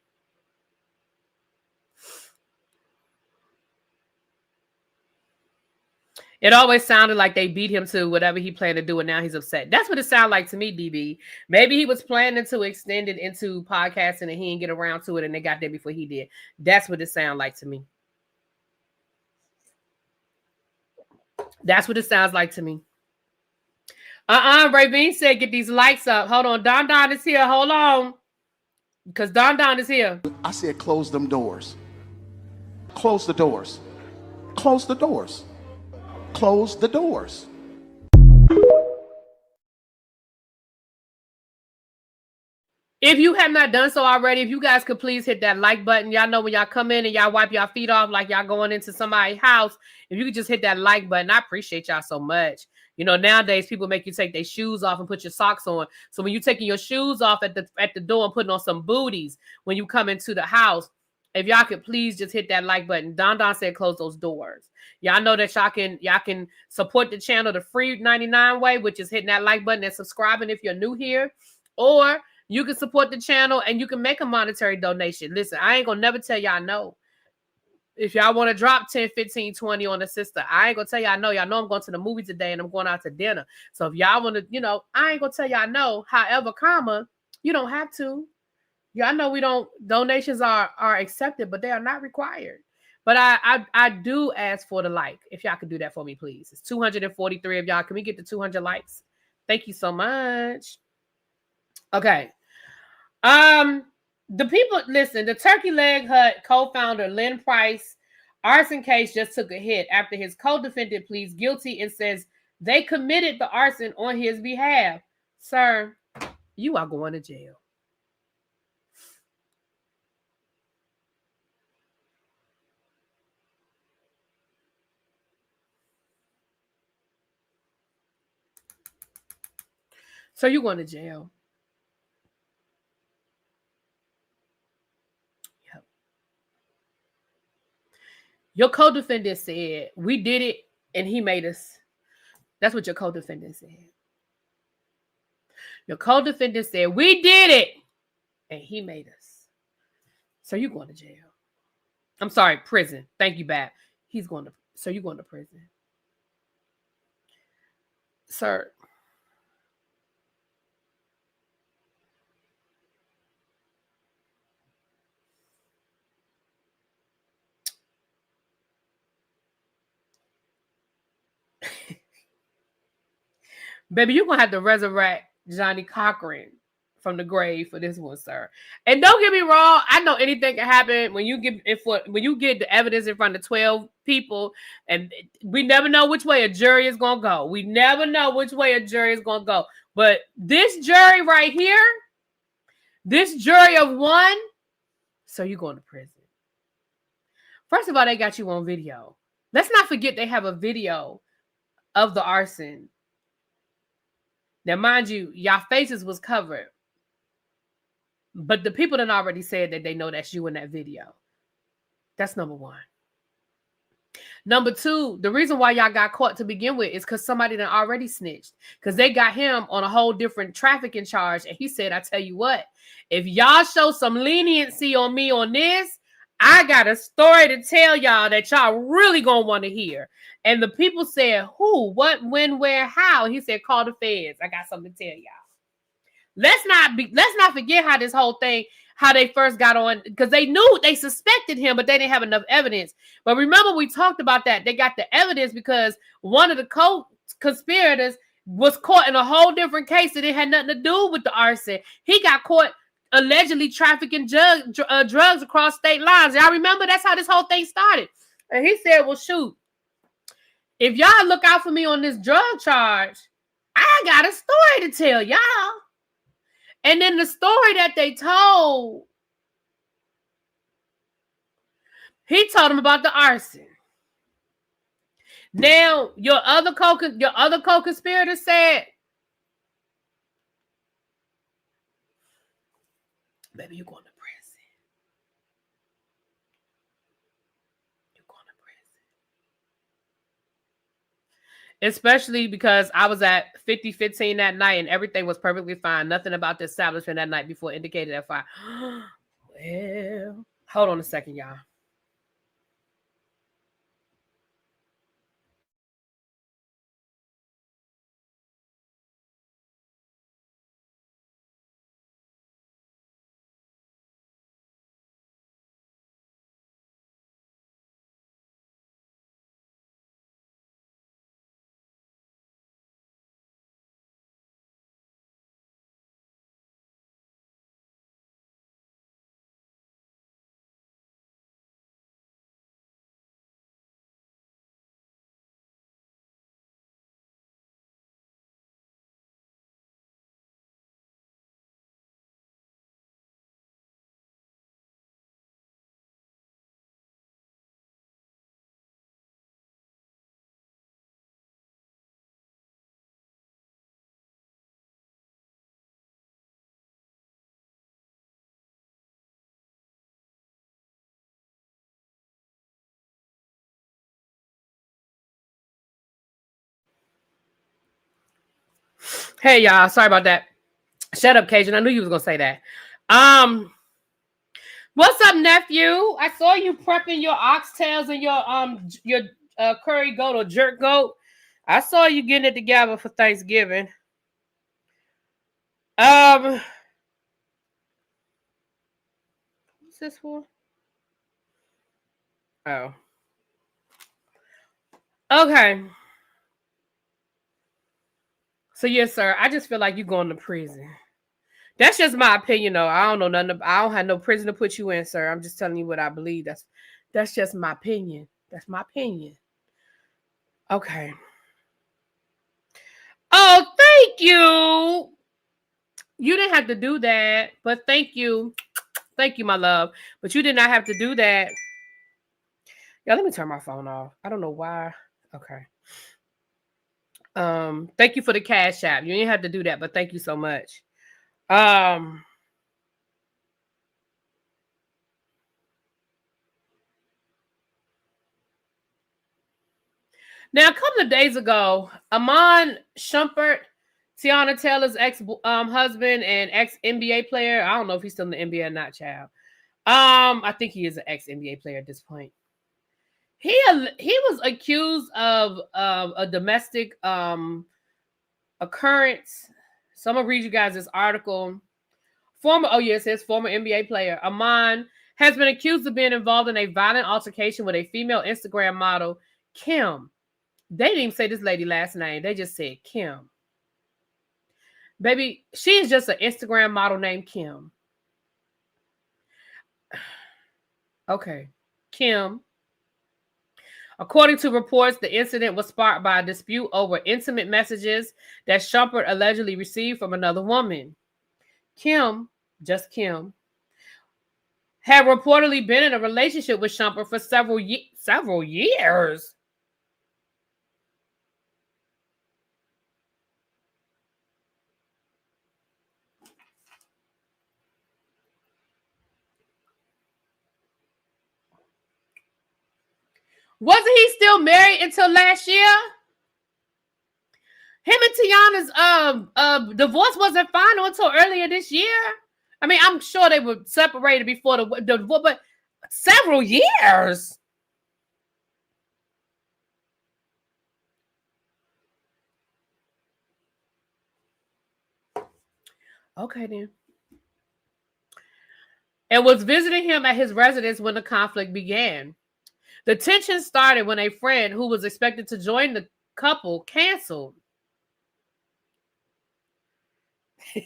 A: It always sounded like they beat him to whatever he planned to do, and now he's upset. That's what it sounded like to me, DB. Maybe he was planning to extend it into podcasting, and he didn't get around to it, and they got there before he did. That's what it sounded like to me. That's what it sounds like to me. Ravine said, get these lights up. Hold on. Don is here. Hold on. Because Don is here.
B: I said, close them doors. Close the doors. Close the doors. Close the doors.
A: If you have not done so already, if you guys could please hit that like button. Y'all know when y'all come in and y'all wipe y'all feet off like y'all going into somebody's house. If you could just hit that like button, I appreciate y'all so much. You know, nowadays people make you take their shoes off and put your socks on. So when you're taking your shoes off at the door and putting on some booties when you come into the house, If y'all could please just hit that like button. Don said close those doors. Y'all know that y'all can support the channel the free 99 way, which is hitting that like button and subscribing if you're new here. Or you can support the channel and you can make a monetary donation. Listen, I ain't gonna never tell y'all no. If y'all want to drop 10, 15, 20 on the sister, I ain't gonna tell y'all no. Y'all know I'm going to the movie today and I'm going out to dinner. So if y'all want to, I ain't gonna tell y'all no. However, you don't have to. Y'all know we don't, donations are accepted, but they are not required. But I do ask for the like. If y'all could do that for me, please. It's 243 of y'all. Can we get to 200 likes? Thank you so much. Okay. The people, listen, the Turkey Leg Hut co-founder Lynn Price arson case just took a hit after his co-defendant pleads guilty and says they committed the arson on his behalf. Sir, you are going to jail. So you're going to jail. Yep. Your co-defendant said, we did it and he made us. That's what your co-defendant said. Your co-defendant said, we did it and he made us. So you're going to jail. I'm sorry, prison. Thank you, Bab. You're going to prison. Sir. Baby, you're going to have to resurrect Johnny Cochran from the grave for this one, sir. And don't get me wrong, I know anything can happen when you get the evidence in front of 12 people, and we never know which way a jury is going to go. We never know which way a jury is going to go. But this jury right here, this jury of one, so you're going to prison. First of all, they got you on video. Let's not forget they have a video of the arson. Now, mind you, y'all faces was covered. But the people done already said that they know that's you in that video. That's number one. Number two, the reason why y'all got caught to begin with is because somebody done already snitched. Because they got him on a whole different trafficking charge. And he said, I tell you what, if y'all show some leniency on me on this, I got a story to tell y'all that y'all really gonna want to hear. And the people said, who, what, when, where, how? He said, call the feds. I got something to tell y'all. Let's not forget how this whole thing, how they first got on, because they suspected him, but they didn't have enough evidence. But remember, we talked about that. They got the evidence because one of the co-conspirators was caught in a whole different case that it had nothing to do with the arson. He got caught allegedly trafficking drugs across state lines. Y'all remember? That's how this whole thing started. And he said, well, shoot, if y'all look out for me on this drug charge, I got a story to tell y'all. And then the story that they told, he told them about the arson. Now, your other co-conspirator said, baby, you're going to prison. You're going to prison. Especially because I was at 50-15 that night and everything was perfectly fine. Nothing about the establishment that night before indicated that fire. Well, hold on a second, y'all. Hey y'all, sorry about that. Shut up, Cajun. I knew you was gonna say that. Um, what's up, nephew? I saw you prepping your oxtails and your curry goat or jerk goat. I saw you getting it together for Thanksgiving. What's this for? Oh, okay. So yes, sir. I just feel like you going to prison. That's just my opinion, though. I don't know nothing. I don't have no prison to put you in, sir. I'm just telling you what I believe. That's just my opinion. That's my opinion. Okay. Oh, thank you. You didn't have to do that, but thank you. Thank you, my love. But you did not have to do that. Yeah, let me turn my phone off. I don't know why. Okay. Thank you for the cash app. You didn't have to do that, but thank you so much. Um, Now, a couple of days ago, Iman Shumpert, Tiana Taylor's ex husband and ex NBA player. I don't know if he's still in the NBA or not, child. I think he is an ex NBA player at this point. He was accused of a domestic occurrence. So I'm gonna read you guys this article. It says former NBA player Iman has been accused of being involved in a violent altercation with a female Instagram model, Kim. They didn't even say this lady last name. They just said Kim. Baby, she is just an Instagram model named Kim. Okay. Kim. According to reports, the incident was sparked by a dispute over intimate messages that Shumpert allegedly received from another woman. Kim, just Kim, had reportedly been in a relationship with Shumpert for several years. Wasn't he still married until last year? Him and Tiana's divorce wasn't final until earlier this year. I mean, I'm sure they were separated before the divorce, but several years. Okay, then. And was visiting him at his residence when the conflict began. The tension started when a friend who was expected to join the couple canceled.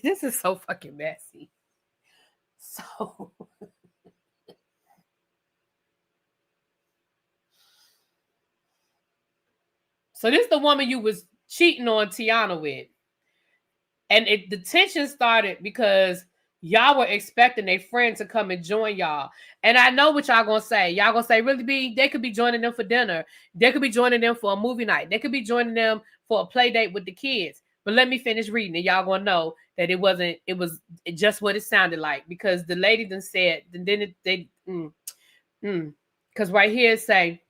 A: This is so fucking messy. So this is the woman you was cheating on Tiana with. And the tension started because y'all were expecting a friend to come and join y'all. And I know what y'all gonna say. Y'all gonna say, really, B, they could be joining them for dinner. They could be joining them for a movie night. They could be joining them for a play date with the kids. But let me finish reading and y'all gonna know that it was just what it sounded like. Because the lady then said, because right here it say,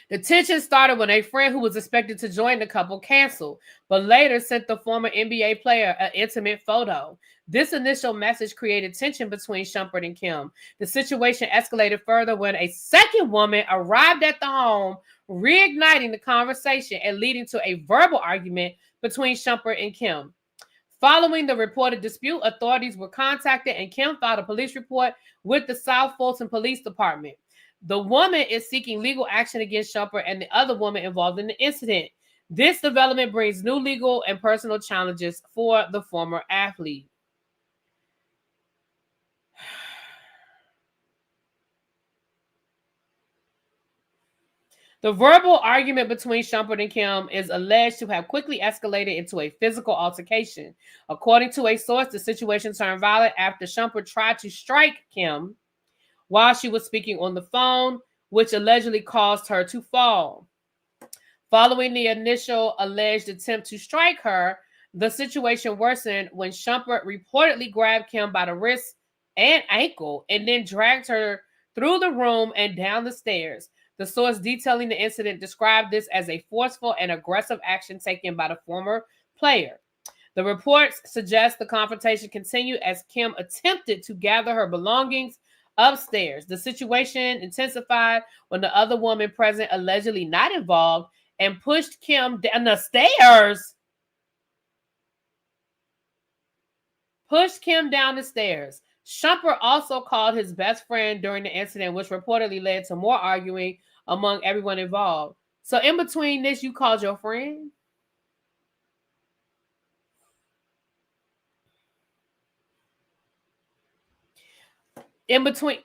A: the tension started when a friend who was expected to join the couple canceled, but later sent the former NBA player an intimate photo. This initial message created tension between Shumpert and Kim. The situation escalated further when a second woman arrived at the home, reigniting the conversation and leading to a verbal argument between Shumpert and Kim. Following the reported dispute, authorities were contacted and Kim filed a police report with the South Fulton Police Department. The woman is seeking legal action against Shumpert and the other woman involved in the incident. This development brings new legal and personal challenges for the former athlete. The verbal argument between Shumpert and Kim is alleged to have quickly escalated into a physical altercation. According to a source, the situation turned violent after Shumpert tried to strike Kim while she was speaking on the phone, which allegedly caused her to fall. Following the initial alleged attempt to strike her, the situation worsened when Shumpert reportedly grabbed Kim by the wrist and ankle and then dragged her through the room and down the stairs. The source detailing the incident described this as a forceful and aggressive action taken by the former player. The reports suggest the confrontation continued as Kim attempted to gather her belongings upstairs. The situation intensified when the other woman present, allegedly not involved, and pushed Kim down the stairs. Shumper also called his best friend during the incident, which reportedly led to more arguing among everyone involved. So in between this, you called your friend? In between.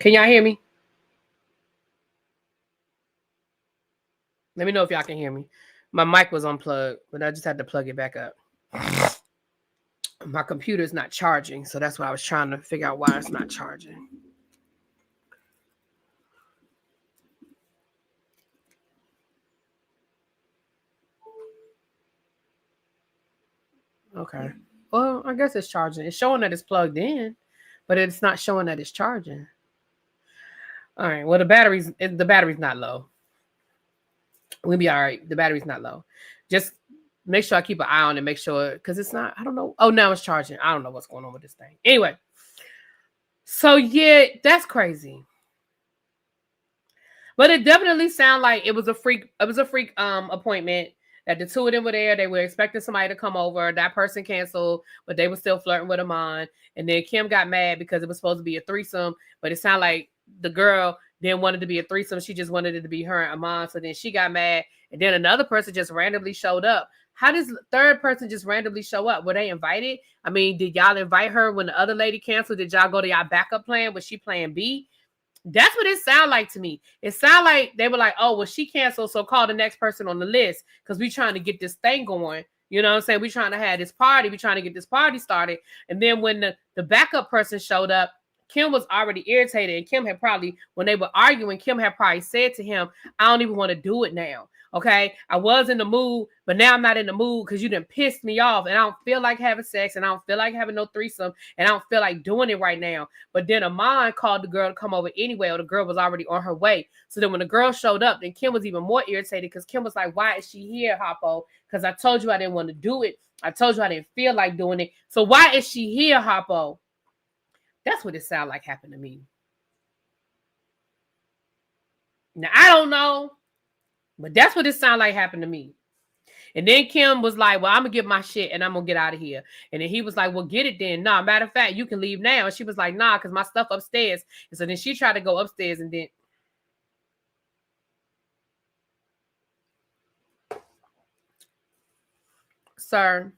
A: Can y'all hear me? Let me know if y'all can hear me. My mic was unplugged, but I just had to plug it back up. My computer's not charging, so that's what I was trying to figure out why it's not charging. Okay. Well, I guess it's charging. It's showing that it's plugged in, but it's not showing that it's charging. All right. Well, the battery's not low. We'll be all right. The battery's not low. Just make sure I keep an eye on it. Make sure, because it's not. I don't know. Oh, now it's charging. I don't know what's going on with this thing. Anyway. So yeah, that's crazy. But it definitely sounded like it was a freak. It was a freak appointment. That the two of them were there. They were expecting somebody to come over. That person canceled, but they were still flirting with Iman. And then Kim got mad because it was supposed to be a threesome, but it sounded like the girl didn't want it to be a threesome. She just wanted it to be her and Iman. So then she got mad. And then another person just randomly showed up. How does the third person just randomly show up? Were they invited? I mean, did y'all invite her when the other lady canceled? Did y'all go to y'all backup plan? Was she plan B? That's what it sounded like to me. It sounded like they were like, oh, well, she canceled, so call the next person on the list because we trying to get this thing going. You know what I'm saying? We trying to have this party. We trying to get this party started. And then when the backup person showed up, Kim was already irritated. And Kim had probably, when they were arguing, Kim had probably said to him, I don't even want to do it now. Okay, I was in the mood, but now I'm not in the mood because you done pissed me off, and I don't feel like having sex, and I don't feel like having no threesome, and I don't feel like doing it right now. But then Iman called the girl to come over anyway, or the girl was already on her way. So then when the girl showed up, then Kim was even more irritated because Kim was like, why is she here, Hoppo? Because I told you I didn't want to do it. I told you I didn't feel like doing it. So why is she here, Hoppo? That's what it sounded like happened to me. Now, I don't know, but that's what it sounded like happened to me. And then Kim was like, well, I'm going to get my shit and I'm going to get out of here. And then he was like, well, get it then. Nah, matter of fact, you can leave now. And she was like, nah, because my stuff upstairs. And so then she tried to go upstairs and then. Sir.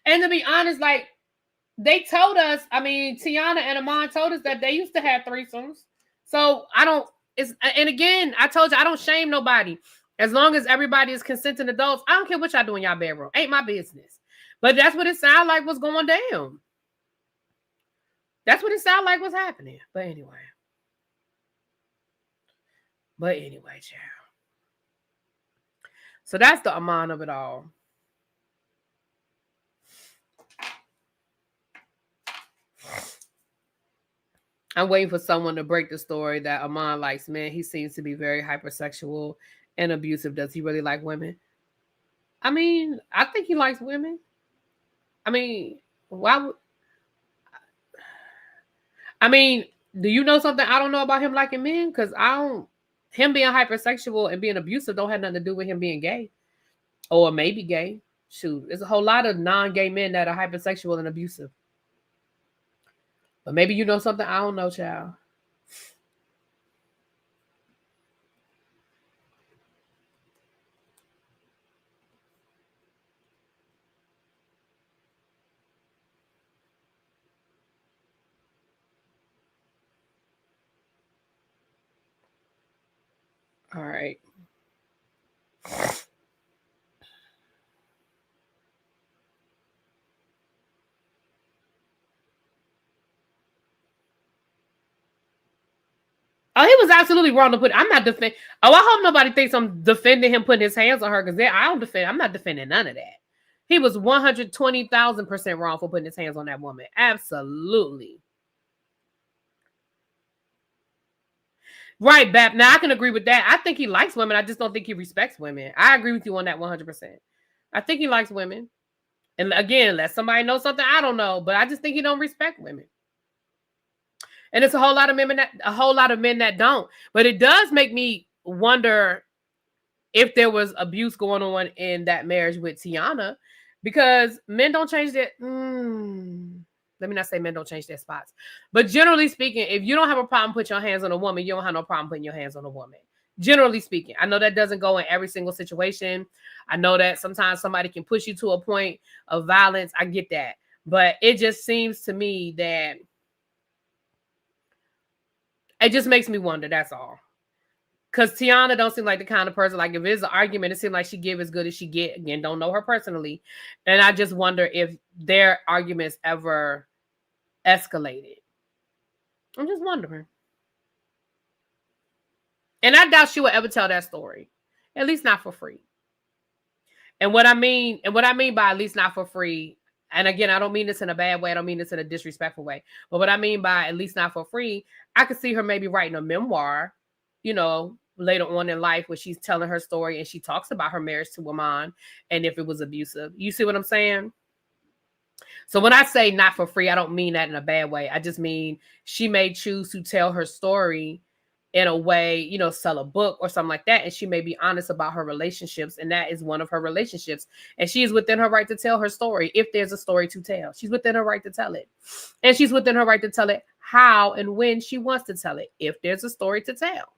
A: And to be honest, like, they told us, I mean, Tiana and Iman told us that they used to have threesomes. So I don't, and again, I told you, I don't shame nobody. As long as everybody is consenting adults, I don't care what y'all do in y'all bedroom. Ain't my business. But that's what it sounded like was going down. That's what it sounded like was happening. But anyway. Child. So that's the Iman of it all. I'm waiting for someone to break the story that Iman likes men. He seems to be very hypersexual and abusive. Does he really like women? I mean, I think he likes women. I mean, why would... I mean, do you know something I don't know about him liking men? Because I don't... Him being hypersexual and being abusive don't have nothing to do with him being gay. Or maybe gay. Shoot, there's a whole lot of non-gay men that are hypersexual and abusive. But maybe you know something I don't know, child. All right. Oh, he was absolutely wrong to put. I'm not defending. Oh, I hope nobody thinks I'm defending him putting his hands on her because I don't defend. I'm not defending none of that. He was 120,000% wrong for putting his hands on that woman. Absolutely. Right, Bap. Now I can agree with that. I think he likes women. I just don't think he respects women. I agree with you on that 100%. I think he likes women. And again, unless somebody knows something I don't know, but I just think he don't respect women. And it's a whole lot of men that don't. But it does make me wonder if there was abuse going on in that marriage with Tiana, because men don't change their. Let me not say men don't change their spots, but generally speaking, if you don't have a problem putting your hands on a woman, you don't have no problem putting your hands on a woman. Generally speaking, I know that doesn't go in every single situation. I know that sometimes somebody can push you to a point of violence. I get that, but it just seems to me that it just makes me wonder. That's all. Because Tiana don't seem like the kind of person, like if it's an argument, it seems like she give as good as she get. Again, don't know her personally. And I just wonder if their arguments ever escalated. I'm just wondering. And I doubt she would ever tell that story. At least not for free. And what I mean by at least not for free, and again, I don't mean this in a bad way. I don't mean this in a disrespectful way. But what I mean by at least not for free, I could see her maybe writing a memoir, later on in life where she's telling her story and she talks about her marriage to Iman and if it was abusive. You see what I'm saying? So when I say not for free, I don't mean that in a bad way. I just mean she may choose to tell her story in a way, sell a book or something like that. And she may be honest about her relationships. And that is one of her relationships. And she is within her right to tell her story. If there's a story to tell, she's within her right to tell it. And she's within her right to tell it how and when she wants to tell it, if there's a story to tell.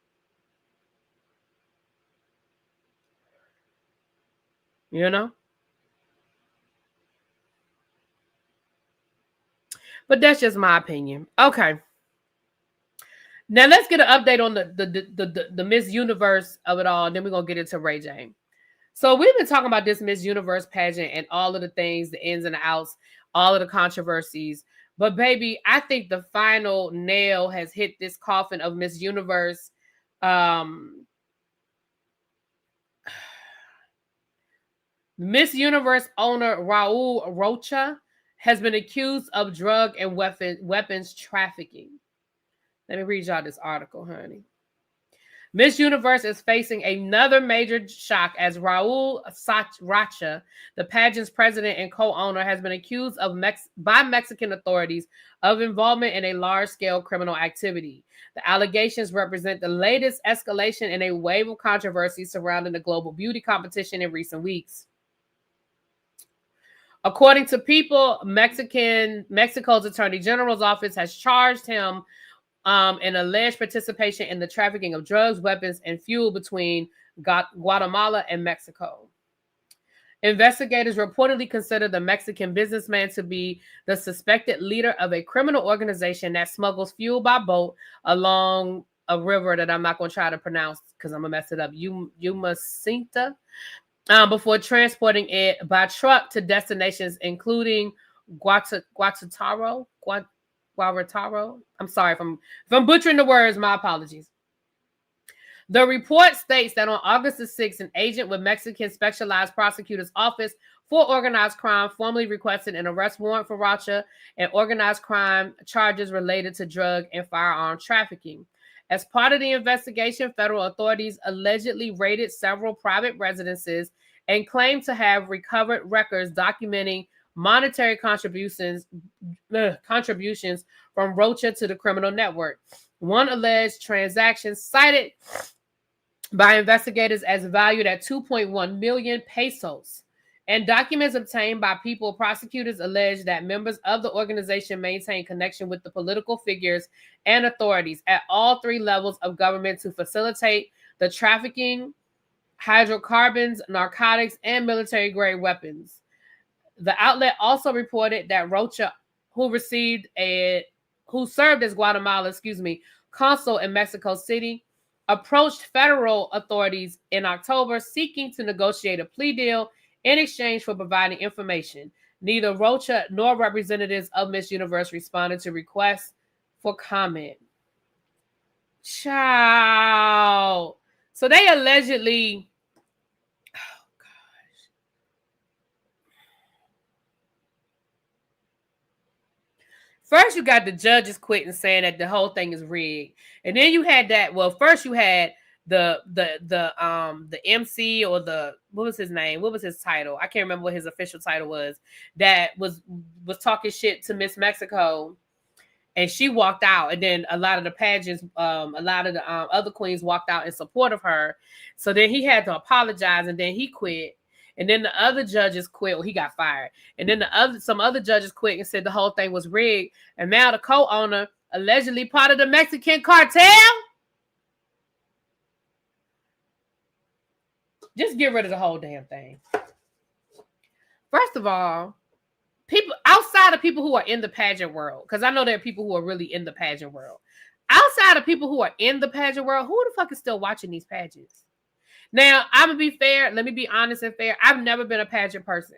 A: But that's just my opinion. Okay. Now let's get an update on the Miss Universe of it all, and then we're gonna get into RAYJ. So we've been talking about this Miss Universe pageant and all of the things, the ins and the outs, all of the controversies. But baby, I think the final nail has hit this coffin of Miss Universe. Miss Universe owner Raul Rocha has been accused of drug and weapons trafficking. Let me read y'all this article, honey. Miss Universe is facing another major shock as Raul Rocha, the pageant's president and co-owner, has been accused by Mexican authorities of involvement in a large-scale criminal activity. The allegations represent the latest escalation in a wave of controversy surrounding the global beauty competition in recent weeks. According to People, Mexico's Attorney General's office has charged him in alleged participation in the trafficking of drugs, weapons, and fuel between Guatemala and Mexico. Investigators reportedly consider the Mexican businessman to be the suspected leader of a criminal organization that smuggles fuel by boat along a river that I'm not going to try to pronounce because I'm going to mess it up. Umacinta. Before transporting it by truck to destinations including Guatitaro. I'm sorry if I'm butchering the words. My apologies. The report states that on August the 6th, an agent with Mexican Specialized Prosecutor's Office for Organized Crime formally requested an arrest warrant for Rocha and organized crime charges related to drug and firearm trafficking. As part of the investigation, federal authorities allegedly raided several private residences and claimed to have recovered records documenting monetary contributions from Rocha to the criminal network. One alleged transaction cited by investigators as valued at 2.1 million pesos. And documents obtained by People prosecutors allege that members of the organization maintain connection with the political figures and authorities at all three levels of government to facilitate the trafficking, hydrocarbons, narcotics, and military-grade weapons. The outlet also reported that Rocha, who served as Guatemala, consul in Mexico City, approached federal authorities in October seeking to negotiate a plea deal in exchange for providing information. Neither Rocha nor representatives of Miss Universe responded to requests for comment. Child. So they allegedly... First, you got the judges quitting, saying that the whole thing is rigged, and then you had that. Well, first you had the MC, or the, what was his name? What was his title? I can't remember what his official title was. That was talking shit to Miss Mexico, and she walked out. And then a lot of the pageants, a lot of the other queens walked out in support of her. So then he had to apologize, and then he quit. And then the other judges quit. Well, he got fired. And then some other judges quit and said the whole thing was rigged. And now the co-owner, allegedly part of the Mexican cartel. Just get rid of the whole damn thing. First of all, people outside of people who are in the pageant world, because I know there are people who are really in the pageant world. Outside of people who are in the pageant world, who the fuck is still watching these pageants? Now, I'm going to be fair. Let me be honest and fair. I've never been a pageant person.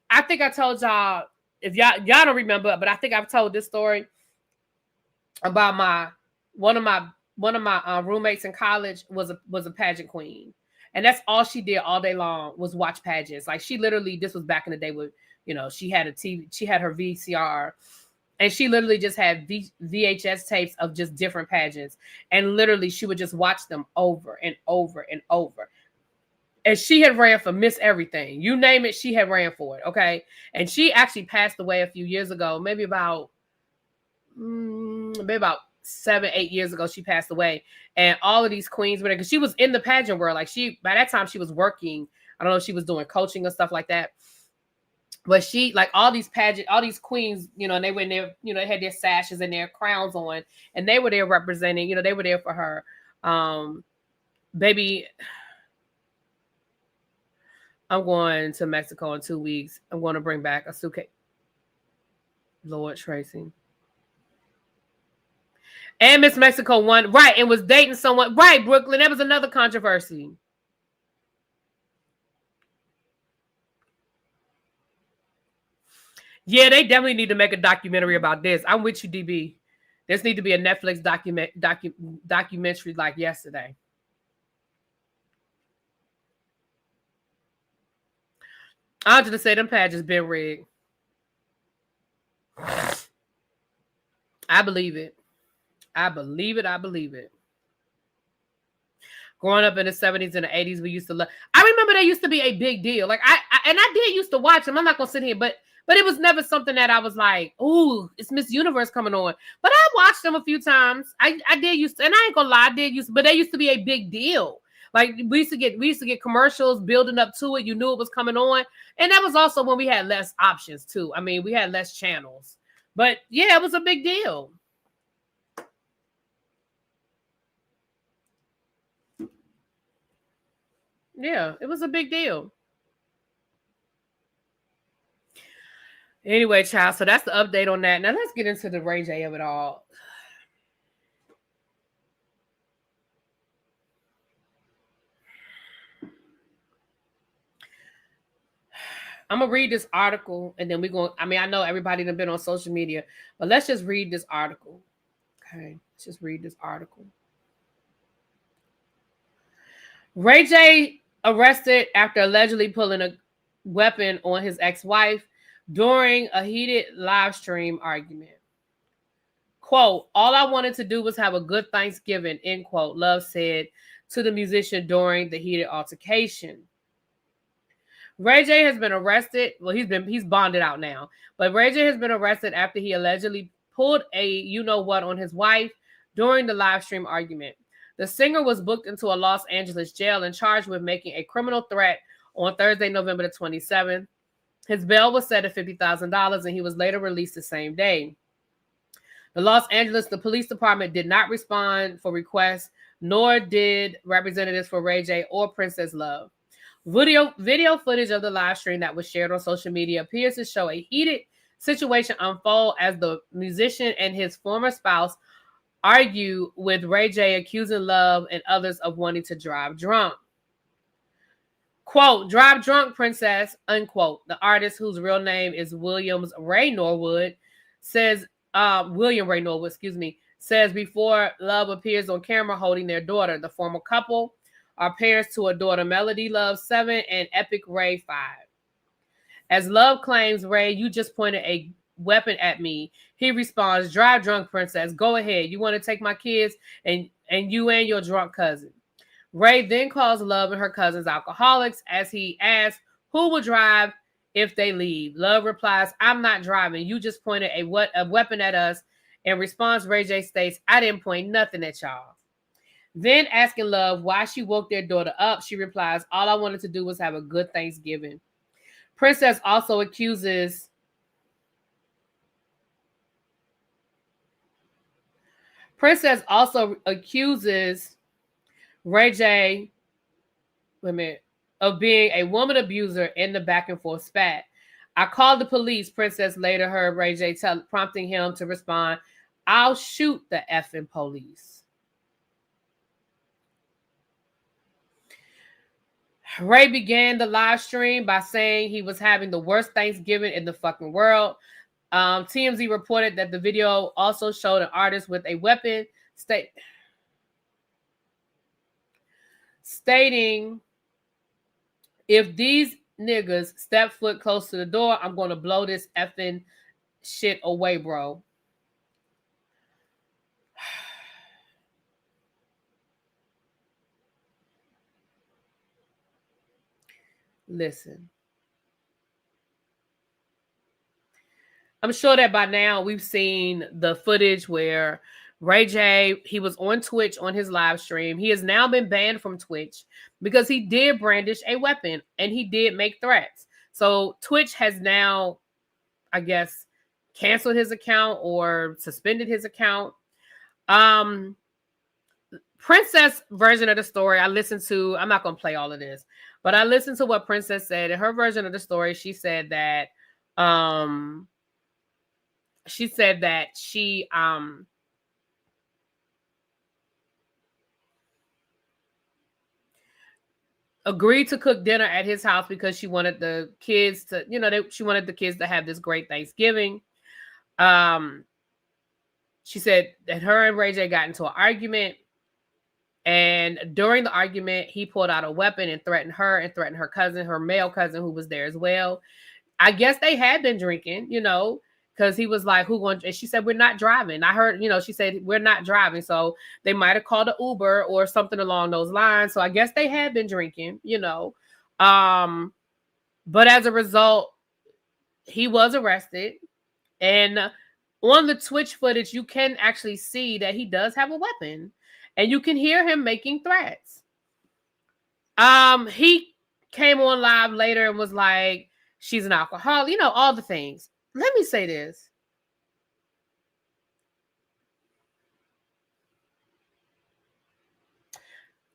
A: I think I told y'all, if y'all don't remember, but I think I've told this story about one of my roommates in college was a pageant queen. And that's all she did all day long was watch pageants. Like, she literally, this was back in the day with, she had a TV, she had her VCR, and she literally just had VHS tapes of just different pageants. And literally she would just watch them over and over and over. And she had ran for Miss Everything. You name it, she had ran for it, okay? And she actually passed away a few years ago, maybe about 7-8 years ago, she passed away. And all of these queens were there because she was in the pageant world. Like, by that time she was working. I don't know if she was doing coaching or stuff like that. But she, like, all these queens, and they were in there, they had their sashes and their crowns on, and they were there representing, they were there for her. Baby, I'm going to Mexico in 2 weeks. I'm going to bring back a suitcase. Lord Tracy. And Miss Mexico won, right, and was dating someone, right, Brooklyn. That was another controversy. Yeah, they definitely need to make a documentary about this. I'm with you, DB. This need to be a Netflix documentary like yesterday. I'm just say them pageants been rigged. I believe it. I believe it. Growing up in the 70s and the 80s, we used to love. I remember they used to be a big deal. Like, I did used to watch them. I'm not gonna sit here, but it was never something that I was like, ooh, it's Miss Universe coming on. But I watched them a few times. I did used to, and I ain't gonna lie, but they used to be a big deal. Like, we used to get commercials building up to it. You knew it was coming on. And that was also when we had less options too. I mean, we had less channels. But yeah, it was a big deal. Yeah, it was a big deal. Anyway, child, so that's the update on that. Now let's get into the RAYJ of it all. I'm going to read this article, and then we're going, I know everybody done been on social media, but let's just read this article. Okay, let's just read this article. RAYJ arrested after allegedly pulling a weapon on his ex-wife during a heated live stream argument. Quote, all I wanted to do was have a good Thanksgiving, end quote, Love said to the musician during the heated altercation. RAYJ has been arrested. Well, he's bonded out now. But RAYJ has been arrested after he allegedly pulled a you-know-what on his wife during the live stream argument. The singer was booked into a Los Angeles jail and charged with making a criminal threat on Thursday, November the 27th. His bail was set at $50,000, and he was later released the same day. The police department did not respond for requests, nor did representatives for RAYJ or Princess Love. Video footage of the live stream that was shared on social media appears to show a heated situation unfold as the musician and his former spouse argue with RAYJ, accusing Love and others of wanting to drive drunk. Quote, drive drunk, princess, unquote. The artist, whose real name is William Ray Norwood, says before Love appears on camera holding their daughter. The former couple are parents to a daughter, Melody Love 7 and Epic Ray 5. As Love claims, Ray, you just pointed a weapon at me. He responds, drive drunk, princess. Go ahead. You want to take my kids and you and your drunk cousin. Ray then calls Love and her cousins alcoholics as he asks who will drive if they leave. Love replies, I'm not driving. You just pointed a weapon at us. In response, RAYJ states, I didn't point nothing at y'all. Then asking Love why she woke their daughter up, she replies, all I wanted to do was have a good Thanksgiving. Princess also accuses RAYJ of being a woman abuser in the back and forth spat. I called the police, Princess later heard RAYJ prompting him to respond, I'll shoot the effing police. Ray began the live stream by saying he was having the worst Thanksgiving in the fucking world. TMZ reported that the video also showed an artist with a weapon stating, if these niggas step foot close to the door, I'm going to blow this effing shit away, bro. Listen. I'm sure that by now we've seen the footage where RAYJ, he was on Twitch on his live stream. He has now been banned from Twitch because he did brandish a weapon and he did make threats. So Twitch has now, I guess, canceled his account or suspended his account. Princess version of the story, I'm not going to play all of this, but I listened to what Princess said. In her version of the story, she said that she agreed to cook dinner at his house because she wanted the kids to, she wanted the kids to have this great Thanksgiving. She said that her and RAYJ got into an argument, and during the argument, he pulled out a weapon and threatened her cousin, her male cousin, who was there as well. I guess they had been drinking, because he was like, and she said, we're not driving. I heard, she said, we're not driving. So they might have called an Uber or something along those lines. So I guess they had been drinking, but as a result, he was arrested. And on the Twitch footage, you can actually see that he does have a weapon, and you can hear him making threats. He came on live later and was like, she's an alcoholic, all the things. Let me say this.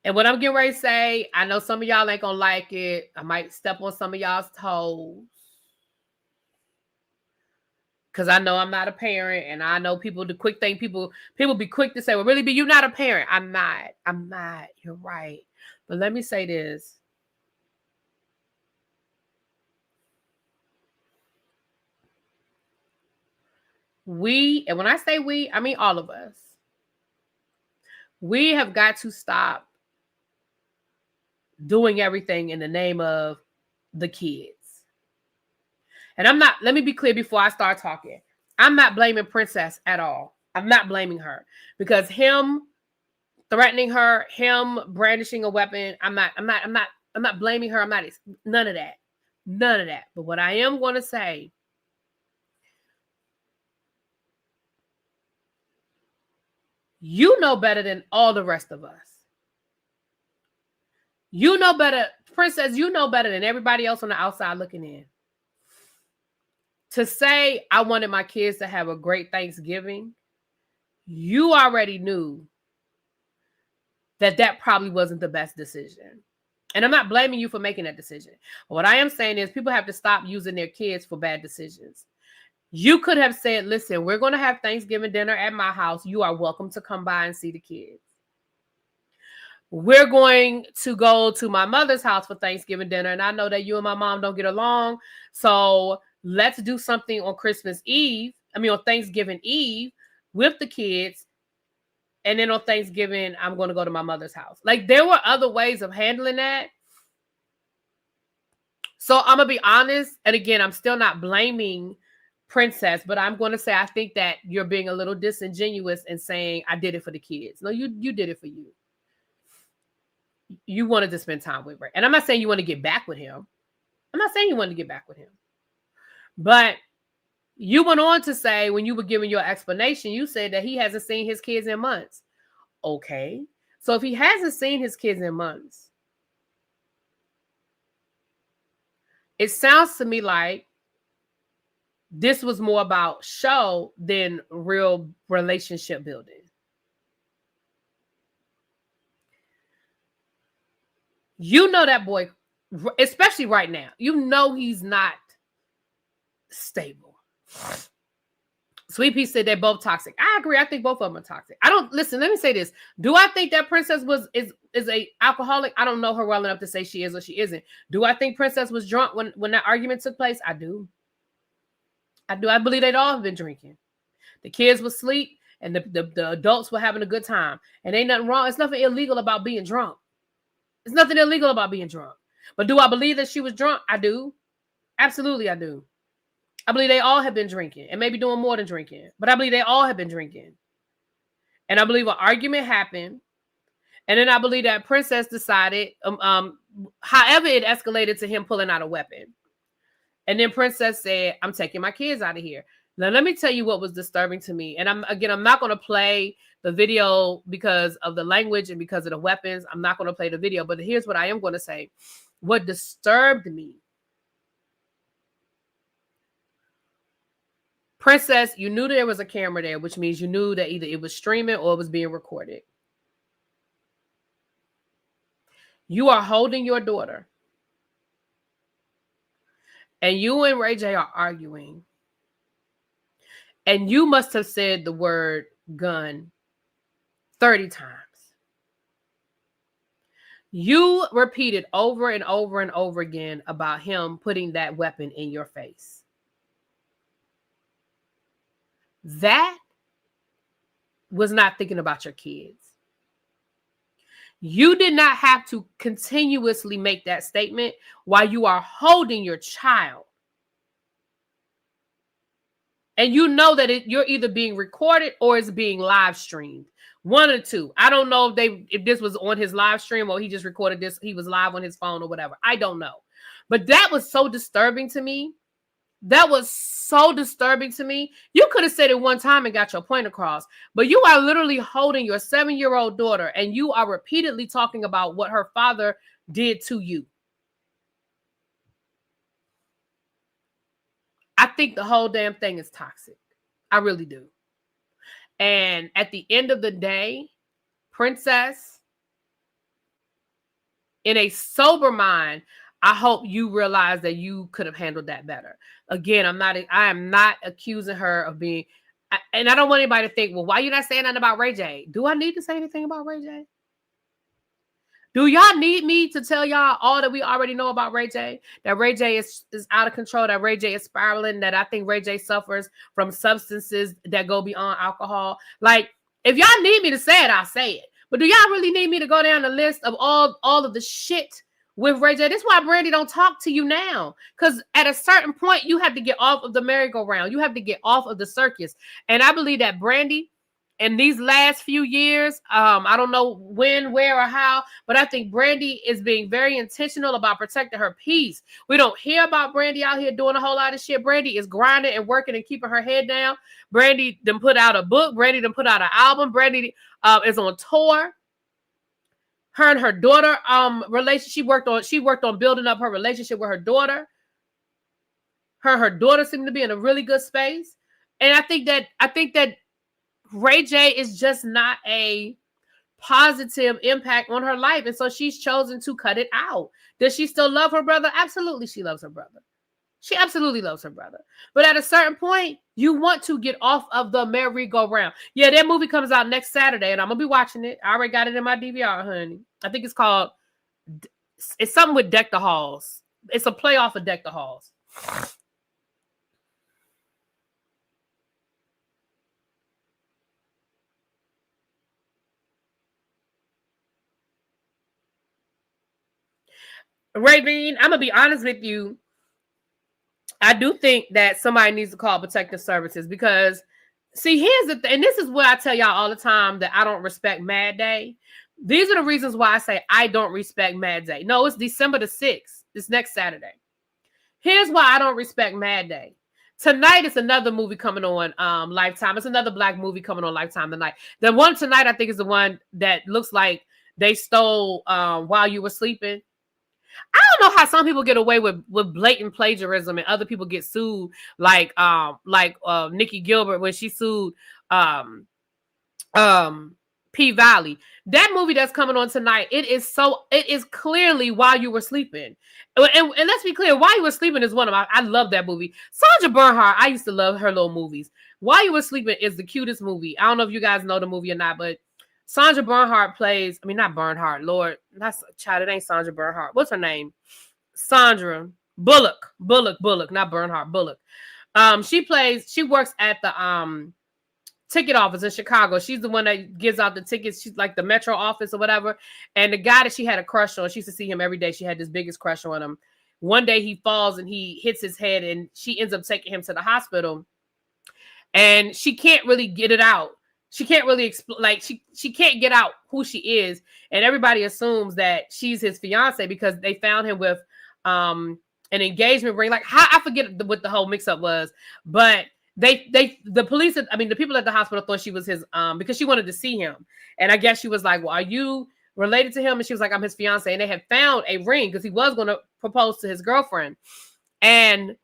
A: And what I'm getting ready to say, I know some of y'all ain't gonna like it. I might step on some of y'all's toes. Because I know I'm not a parent, and I know people be quick to say, well, really, you're not a parent. I'm not. You're right. But let me say this. And when I say we, I mean all of us. We have got to stop doing everything in the name of the kids. And let me be clear before I start talking. I'm not blaming Princess at all. I'm not blaming her, because him threatening her, him brandishing a weapon, I'm not blaming her. None of that. But what I am going to say, you know better than all the rest of us. You know better, Princess, you know better than everybody else on the outside looking in. To say I wanted my kids to have a great Thanksgiving, you already knew that probably wasn't the best decision. And I'm not blaming you for making that decision. But what I am saying is people have to stop using their kids for bad decisions. You could have said, listen, we're going to have Thanksgiving dinner at my house. You are welcome to come by and see the kids. We're going to go to my mother's house for Thanksgiving dinner. And I know that you and my mom don't get along. So let's do something on on Thanksgiving Eve with the kids. And then on Thanksgiving, I'm going to go to my mother's house. Like, there were other ways of handling that. So I'm going to be honest. And again, I'm still not blaming Princess, but I'm going to say I think that you're being a little disingenuous in saying I did it for the kids. No, you did it for you. You wanted to spend time with Ray. And I'm not saying you want to get back with him. I'm not saying you want to get back with him. But you went on to say, when you were giving your explanation, you said that he hasn't seen his kids in months. Okay. So if he hasn't seen his kids in months, it sounds to me like this was more about show than real relationship building. You know that boy, especially right now, you know he's not stable. Sweet Pea said they're both toxic. I agree. I think both of them are toxic. Listen, let me say this. Do I think that Princess is a alcoholic? I don't know her well enough to say she is or she isn't. Do I think Princess was drunk when that argument took place? I do. I believe they'd all have been drinking. The kids were asleep and the adults were having a good time. And ain't nothing wrong. It's nothing illegal about being drunk. There's nothing illegal about being drunk. But do I believe that she was drunk? I do. Absolutely, I do. I believe they all have been drinking and maybe doing more than drinking. But I believe they all have been drinking. And I believe an argument happened. And then I believe that Princess decided, however it escalated to him pulling out a weapon. And then Princess said, I'm taking my kids out of here. Now, let me tell you what was disturbing to me. And I'm not going to play the video because of the language and because of the weapons. I'm not going to play the video. But here's what I am going to say. What disturbed me. Princess, you knew there was a camera there, which means you knew that either it was streaming or it was being recorded. You are holding your daughter. And you and RAYJ are arguing. And you must have said the word gun 30 times. You repeated over and over and over again about him putting that weapon in your face. That was not thinking about your kids. You did not have to continuously make that statement while you are holding your child. And you know that you're either being recorded or it's being live streamed. One or two. I don't know if this was on his live stream or he just recorded this. He was live on his phone or whatever. I don't know. But that was so disturbing to me. That was so disturbing to me. You could have said it one time and got your point across. But you are literally holding your 7-year-old daughter and you are repeatedly talking about what her father did to you. I think the whole damn thing is toxic. I really do. And at the end of the day, Princess, in a sober mind, I hope you realize that you could have handled that better. Again, I am not accusing her of being, and I don't want anybody to think, well, why are you not saying nothing about RAYJ? Do I need to say anything about RAYJ? Do y'all need me to tell y'all all that we already know about RAYJ? That RAYJ is out of control, that RAYJ is spiraling, that I think RAYJ suffers from substances that go beyond alcohol. Like, if y'all need me to say it, I'll say it. But do y'all really need me to go down the list of all of the shit with RAYJ? That's why Brandy don't talk to you now. Because at a certain point, you have to get off of the merry-go-round. You have to get off of the circus. And I believe that Brandy, in these last few years, I don't know when, where, or how, but I think Brandy is being very intentional about protecting her peace. We don't hear about Brandy out here doing a whole lot of shit. Brandy is grinding and working and keeping her head down. Brandy done put out a book. Brandy done put out an album. Brandy is on tour. Her and her daughter relationship, she worked on building up her relationship with her daughter. Her daughter seemed to be in a really good space. And I think that RAYJ is just not a positive impact on her life. And so she's chosen to cut it out. Does she still love her brother? Absolutely, she loves her brother. She absolutely loves her brother. But at a certain point, you want to get off of the merry-go-round. Yeah, that movie comes out next Saturday, and I'm going to be watching it. I already got it in my DVR, honey. I think it's called, it's something with Deck the Halls. It's a playoff of Deck the Halls. Raven, I'm going to be honest with you. I do think that somebody needs to call protective services because, see, here's the thing, and this is what I tell y'all all the time that I don't respect Mad Day. These are the reasons why I say I don't respect Mad Day. No, it's December the 6th. It's next Saturday. Here's why I don't respect Mad Day. Tonight is another movie coming on Lifetime. It's another black movie coming on Lifetime tonight. The one tonight, I think, is the one that looks like they stole While You Were Sleeping. I don't know how some people get away with blatant plagiarism and other people get sued, like Nikki Gilbert when she sued P Valley. That movie that's coming on tonight, it is clearly While You Were Sleeping. And let's be clear, While You Were Sleeping is one of I love that movie. Sandra Bernhard, I used to love her little movies. While You Were Sleeping is the cutest movie. I don't know if you guys know the movie or not, but Sandra Bernhard plays, not Bernhard, Lord, that's child, it ain't Sandra Bernhard. What's her name? Sandra Bullock, not Bernhard, Bullock. She works at the ticket office in Chicago. She's the one that gives out the tickets. She's like the Metro office or whatever. And the guy that she had a crush on, she used to see him every day. She had this biggest crush on him. One day he falls and he hits his head and she ends up taking him to the hospital. And she can't really get it out. She can't really she can't get out who she is. And everybody assumes that she's his fiance because they found him with an engagement ring. Like, how I forget what the whole mix-up was, but the police, the people at the hospital thought she was his, because she wanted to see him. And I guess she was like, well, are you related to him? And she was like, I'm his fiance. And they had found a ring because he was going to propose to his girlfriend. And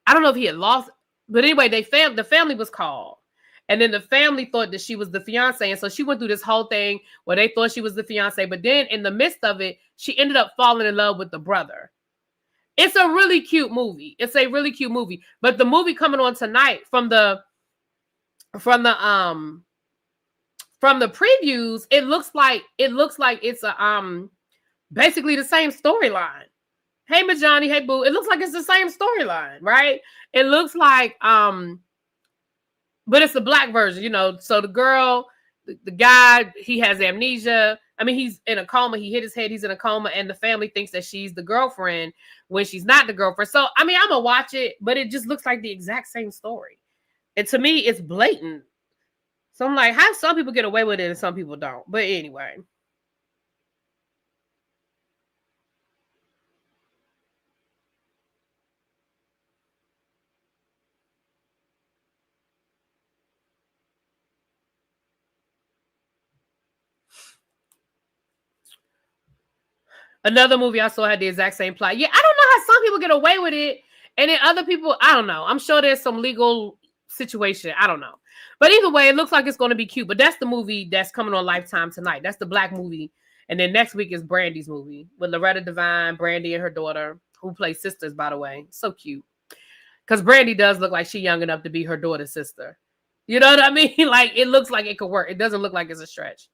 A: I don't know if he had lost, but anyway, the family was called. And then the family thought that she was the fiance. And so she went through this whole thing where they thought she was the fiance. But then in the midst of it, she ended up falling in love with the brother. It's a really cute movie. It's a really cute movie. But the movie coming on tonight from the previews, it looks like it's a basically the same storyline. Hey Majani, hey boo. It looks like it's the same storyline, right? It looks like but it's the black version, So the girl, the guy, he has amnesia. He's in a coma. He hit his head. He's in a coma. And the family thinks that she's the girlfriend when she's not the girlfriend. So, I'm going to watch it, but it just looks like the exact same story. And to me, it's blatant. So I'm like, how some people get away with it and some people don't? But anyway. Another movie I saw had the exact same plot. Yeah, I don't know how some people get away with it. And then other people, I don't know. I'm sure there's some legal situation. I don't know. But either way, it looks like it's going to be cute. But that's the movie that's coming on Lifetime tonight. That's the black movie. And then next week is Brandy's movie with Loretta Devine, Brandy, and her daughter, who play sisters, by the way. So cute. Because Brandy does look like she's young enough to be her daughter's sister. You know what I mean? Like, it looks like it could work. It doesn't look like it's a stretch.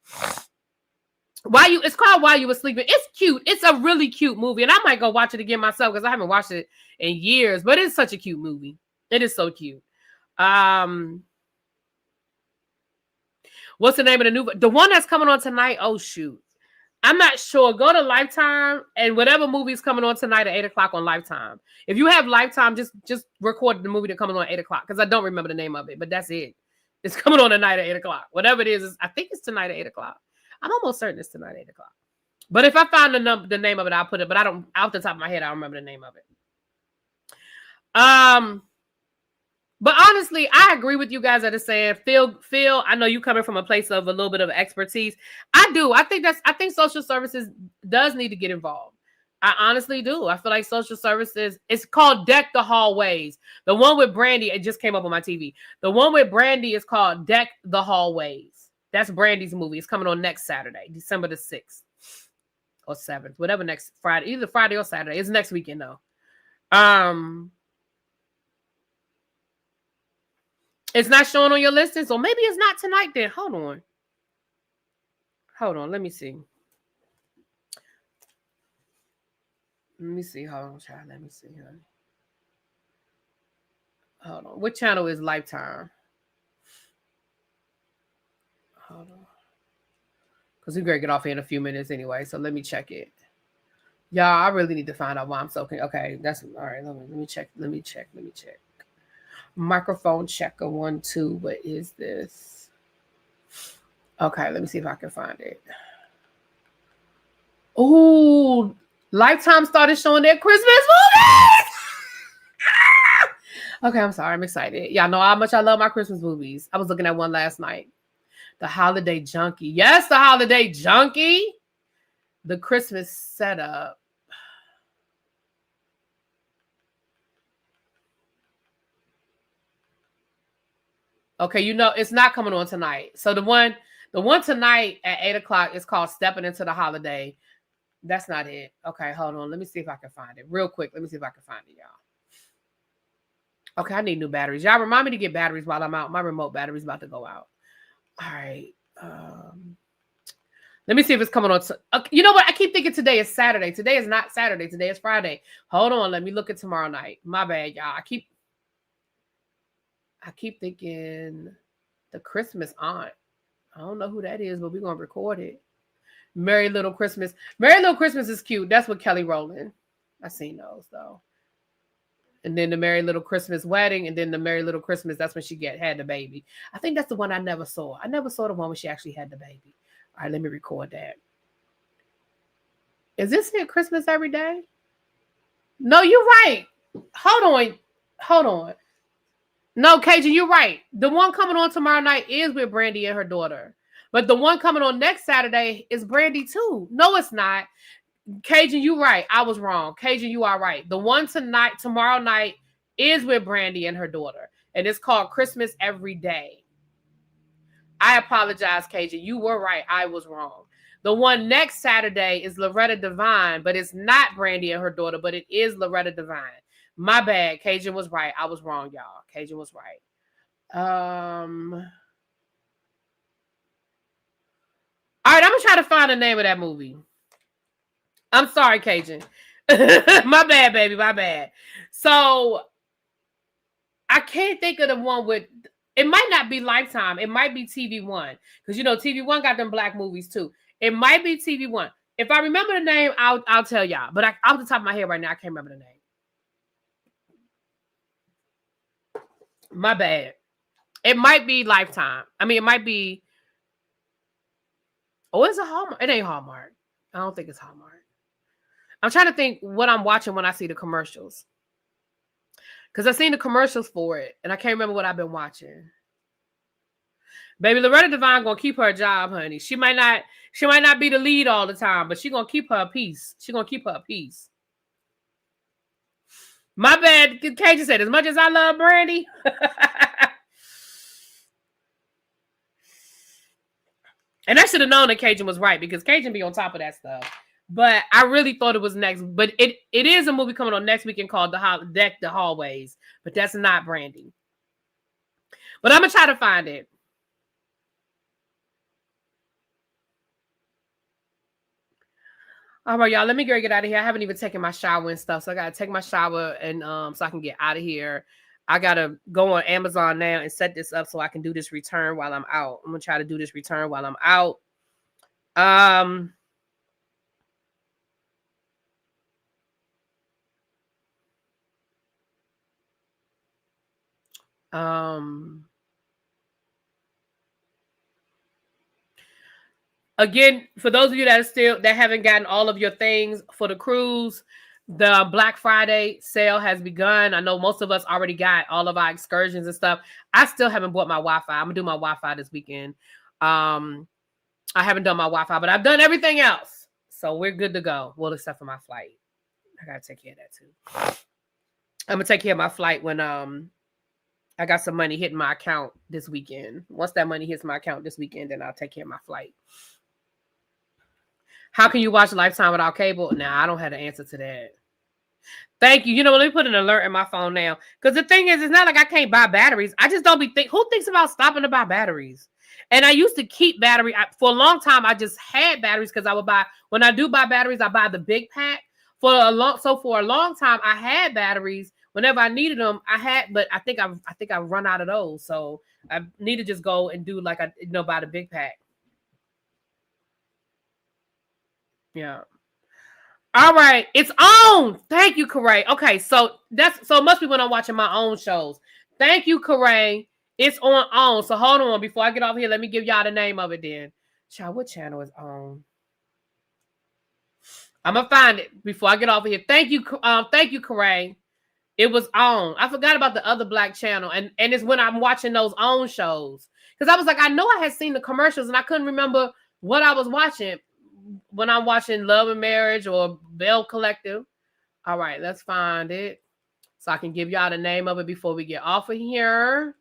A: It's called While You Were Sleeping. It's cute. It's a really cute movie. And I might go watch it again myself because I haven't watched it in years. But it's such a cute movie. It is so cute. What's the name of the one that's coming on tonight? Oh, shoot. I'm not sure. Go to Lifetime and whatever movie is coming on tonight at 8 o'clock on Lifetime. If you have Lifetime, just record the movie that's coming on at 8 o'clock because I don't remember the name of it. But that's it. It's coming on tonight at 8 o'clock. Whatever it is, I think it's tonight at 8 o'clock. I'm almost certain it's tonight at 8 o'clock. But if I find the name of it, I'll put it. But I don't, off the top of my head, I don't remember the name of it. But honestly, I agree with you guys that are saying, Phil, I know you coming from a place of a little bit of expertise. I do. I think social services does need to get involved. I honestly do. I feel like social services, it's called Deck the Hallways. The one with Brandy, it just came up on my TV. The one with Brandy is called Deck the Hallways. That's Brandy's movie. It's coming on next Saturday, December the 6th or 7th, whatever next Friday, either Friday or Saturday. It's next weekend though. It's not showing on your listing, so maybe it's not tonight then. Hold on. Let me see. Hold on, child. Let me see, honey. Hold on. What channel is Lifetime? Hold on. Because we're going to get off here in a few minutes anyway, so let me check it. Y'all, I really need to find out why I'm so... Okay, that's... All right, let me check. Microphone checker 1, 2. What is this? Okay, let me see if I can find it. Ooh, Lifetime started showing their Christmas movies. Okay, I'm sorry. I'm excited. Y'all know how much I love my Christmas movies. I was looking at one last night. The Holiday Junkie. Yes, The Holiday Junkie. The Christmas Setup. Okay, you know, it's not coming on tonight. So the one tonight at 8 o'clock is called Stepping Into the Holiday. That's not it. Okay, hold on. Let me see if I can find it real quick. Let me see if I can find it, y'all. Okay, I need new batteries. Y'all remind me to get batteries while I'm out. My remote battery's about to go out. All right. Let me see if it's coming on. You know what? I keep thinking today is Saturday. Today is not Saturday. Today is Friday. Hold on. Let me look at tomorrow night. My bad, y'all. I keep thinking the Christmas Aunt. I don't know who that is, but we're going to record it. Merry Little Christmas. Merry Little Christmas is cute. That's with Kelly Rowland. I seen those, though. And then the Merry Little Christmas Wedding, and then the Merry Little Christmas, that's when she had the baby. I think that's the one I never saw. I never saw the one when she actually had the baby. All right, let me record that. Is this it Christmas every day? No, you're right. Hold on. No, Cajun, you're right. The one coming on tomorrow night is with Brandy and her daughter. But the one coming on next Saturday is Brandy too. No, it's not. Cajun, you right. I was wrong. Cajun, you are right. The one tomorrow night is with Brandy and her daughter. And it's called Christmas Every Day. I apologize, Cajun. You were right. I was wrong. The one next Saturday is Loretta Devine, but it's not Brandy and her daughter, but it is Loretta Devine. My bad. Cajun was right. I was wrong, y'all. Cajun was right. All right, I'm going to try to find the name of that movie. I'm sorry, Cajun. My bad, baby. My bad. So I can't think of the one with, it might not be Lifetime. It might be TV One. Because, you know, TV One got them black movies too. It might be TV One. If I remember the name, I'll tell y'all. But off the top of my head right now, I can't remember the name. My bad. It might be Lifetime. I mean, it might be. Oh, it's a Hallmark. It ain't Hallmark. I don't think it's Hallmark. I'm trying to think what I'm watching when I see the commercials. Because I've seen the commercials for it, and I can't remember what I've been watching. Baby, Loretta Devine gonna keep her job, honey. She might not be the lead all the time, but she gonna keep her peace. She gonna keep her peace. My bad, Cajun said, as much as I love Brandy. And I should have known that Cajun was right, because Cajun be on top of that stuff. But I really thought it was next. But it is a movie coming on next weekend called Deck the Hallways. But that's not Brandy. But I'm going to try to find it. All right, y'all. Let me get out of here. I haven't even taken my shower and stuff. So I got to take my shower and so I can get out of here. I got to go on Amazon now and set this up so I can do this return while I'm out. I'm going to try to do this return while I'm out. Again, for those of you that haven't gotten all of your things for the cruise, the Black Friday sale has begun. I know most of us already got all of our excursions and stuff. I still haven't bought my Wi-Fi. I'm gonna do my Wi-Fi this weekend. I haven't done my Wi-Fi, but I've done everything else. So we're good to go. Well, except for my flight. I gotta take care of that too. I'm gonna take care of my flight when I got some money hitting my account this weekend. Once that money hits my account this weekend, then I'll take care of my flight. How can you watch Lifetime without cable? Nah, I don't have the answer to that. Thank you. You know, let me put an alert in my phone now. Because the thing is, it's not like I can't buy batteries. I just don't be who thinks about stopping to buy batteries? And I used to keep battery for a long time. I just had batteries because I would buy when I do buy batteries, I buy the big pack. For a long time, I had batteries whenever I needed them. But I think I've run out of those. So I need to just go and do like buy the big pack. Yeah. All right, it's on. Thank you, Corey. Okay, so it must be when I'm watching my own shows. Thank you, Corey. It's on. So hold on. Before I get off here, let me give y'all the name of it then. Child, what channel is on? I'm gonna find it before I get off of here. Thank you, Corey. It was on. I forgot about the other black channel, and it's when I'm watching those own shows. Because I was like, I know I had seen the commercials and I couldn't remember what I was watching when I'm watching Love and Marriage or Bell Collective. All right, let's find it so I can give y'all the name of it before we get off of here.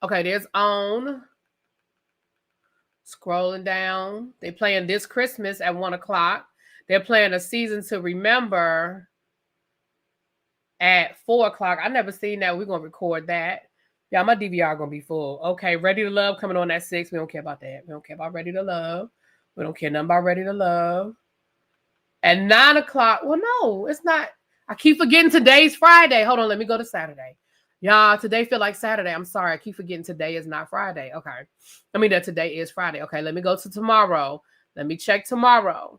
A: Okay, there's on. Scrolling down. They playing This Christmas at 1:00. They're playing A Season to Remember at 4:00. I never seen that. We're going to record that. Yeah, my DVR going to be full. Okay, Ready to Love coming on at 6. We don't care about that. We don't care about Ready to Love. We don't care nothing about Ready to Love. At 9:00. Well, no, it's not. I keep forgetting today's Friday. Hold on, let me go to Saturday. Y'all, today feel like Saturday. I'm sorry. I keep forgetting today is not Friday. Okay. I mean that today is Friday. Okay, let me go to tomorrow. Let me check tomorrow.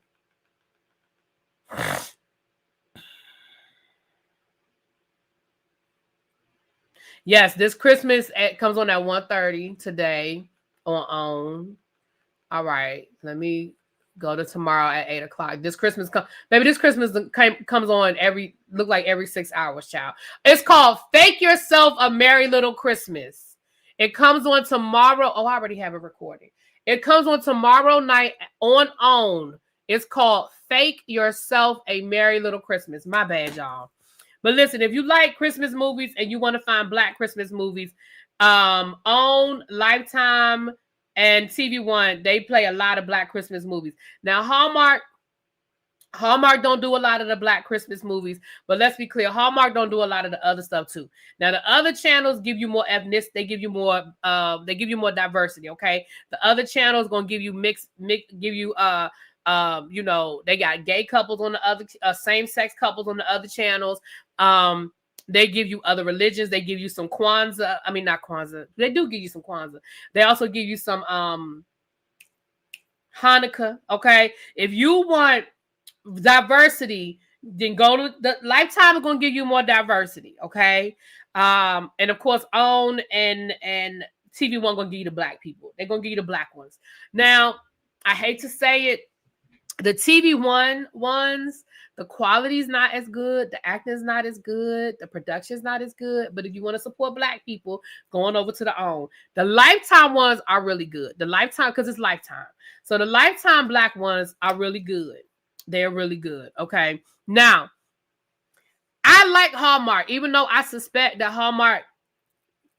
A: Yes, this Christmas comes on at 1:30 today on. All right, let me go to tomorrow at 8:00. This Christmas comes on every 6 hours, child. It's called Fake Yourself a Merry Little Christmas. It comes on tomorrow. Oh, I already have it recorded. It comes on tomorrow night on OWN. It's called Fake Yourself a Merry Little Christmas. My bad, y'all. But listen, if you like Christmas movies and you want to find Black Christmas movies, OWN, Lifetime, and TV One, they play a lot of Black Christmas movies. Now, Hallmark don't do a lot of the Black Christmas movies, but let's be clear, Hallmark don't do a lot of the other stuff too. Now, the other channels give you more ethnicity, they give you more diversity. Okay, the other channels gonna give you they got gay couples on the other, same-sex couples on the other channels. They give you other religions. They give you some Kwanzaa. I mean, not Kwanzaa. They do give you some Kwanzaa. They also give you some Hanukkah. Okay, if you want diversity, then go to the Lifetime. Is going to give you more diversity. Okay, and of course, OWN and TV One going to give you the Black people. They're going to give you the Black ones. Now, I hate to say it, the TV One ones, the quality is not as good, the acting is not as good, the production is not as good. But if you want to support Black people, going over to the OWN. The Lifetime ones are really good. The Lifetime, because it's Lifetime. So the Lifetime Black ones are really good. They're really good. Okay. Now, I like Hallmark, even though I suspect that Hallmark,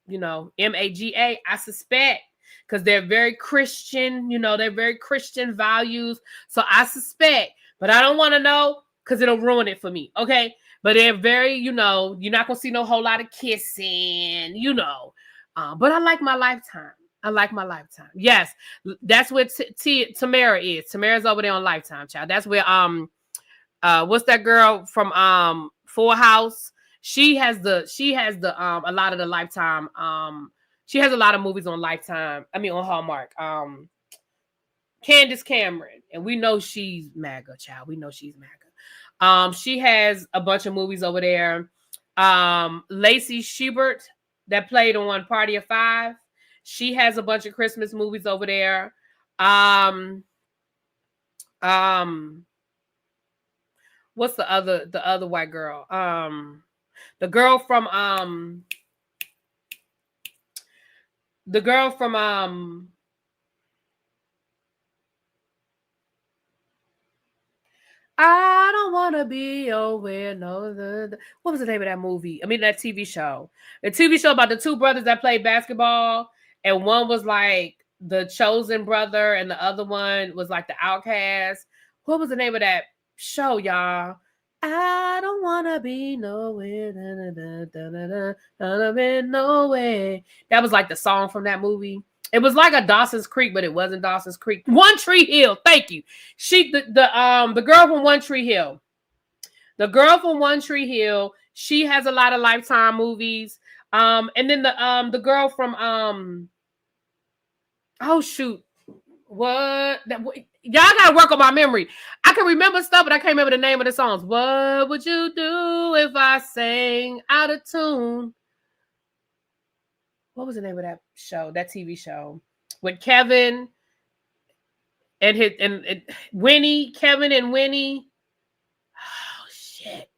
A: MAGA, I suspect, because they're very Christian, they're very Christian values. So I suspect, but I don't want to know because it'll ruin it for me. Okay. But they're very, you're not going to see no whole lot of kissing, but I like my Lifetime. I like my Lifetime. Yes. That's where Tamara is. Tamara's over there on Lifetime, child. That's where, what's that girl from, Full House? She has a lot of the Lifetime, she has a lot of movies on Lifetime. I mean, on Hallmark. Candace Cameron. And we know she's MAGA, child. We know she's MAGA. She has a bunch of movies over there. Lacey Schubert, that played on Party of Five. She has a bunch of Christmas movies over there. What's the other white girl? The girl from I don't want to be aware. No, what was the name of that movie? I mean, that TV show. The TV show about the two brothers that played basketball, and one was like the chosen brother, and the other one was like the outcast. What was the name of that show, y'all? I don't wanna be nowhere. Be nowhere. That was like the song from that movie. It was like a Dawson's Creek, but it wasn't Dawson's Creek. One Tree Hill. Thank you. The girl from One Tree Hill. The girl from One Tree Hill. She has a lot of Lifetime movies. And then the girl from oh shoot. What? Y'all gotta work on my memory. I can remember stuff, but I can't remember the name of the songs. What would you do if I sang out of tune? What was the name of that show? That TV show with Kevin and Winnie, Kevin and Winnie. Oh shit.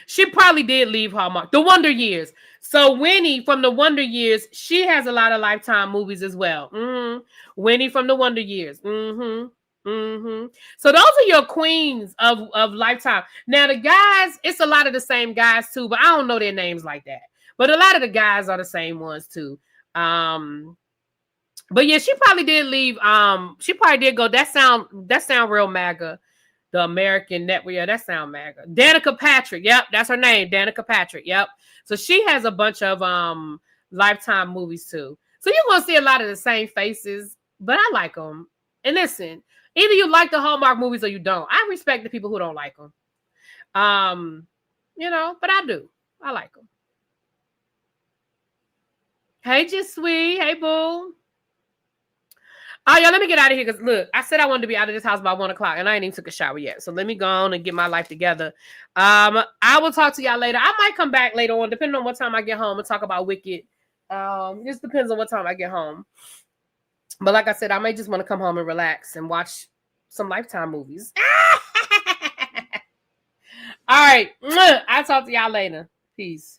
A: She probably did leave Hallmark. The Wonder Years. So Winnie from the Wonder Years, she has a lot of Lifetime movies as well. Mm-hmm. Winnie from the Wonder Years. Mm-hmm. Mm-hmm. So those are your queens of Lifetime. Now the guys, it's a lot of the same guys too, but I don't know their names like that. But a lot of the guys are the same ones too. But yeah, she probably did leave. She probably did go. That sound real MAGA. The American Network. Yeah, that sound MAGA. Danica Patrick. Yep, that's her name. Danica Patrick. Yep. So she has a bunch of Lifetime movies too. So you're gonna see a lot of the same faces, but I like them. And listen, either you like the Hallmark movies or you don't. I respect the people who don't like them. But I do. I like them. Hey, Just Sweet. Hey, boo. Oh, yeah, let me get out of here because, look, I said I wanted to be out of this house by 1 o'clock, and I ain't even took a shower yet. So let me go on and get my life together. I will talk to y'all later. I might come back later on, depending on what time I get home, and talk about Wicked. Just depends on what time I get home. But like I said, I may just want to come home and relax and watch some Lifetime movies. All right. I'll talk to y'all later. Peace.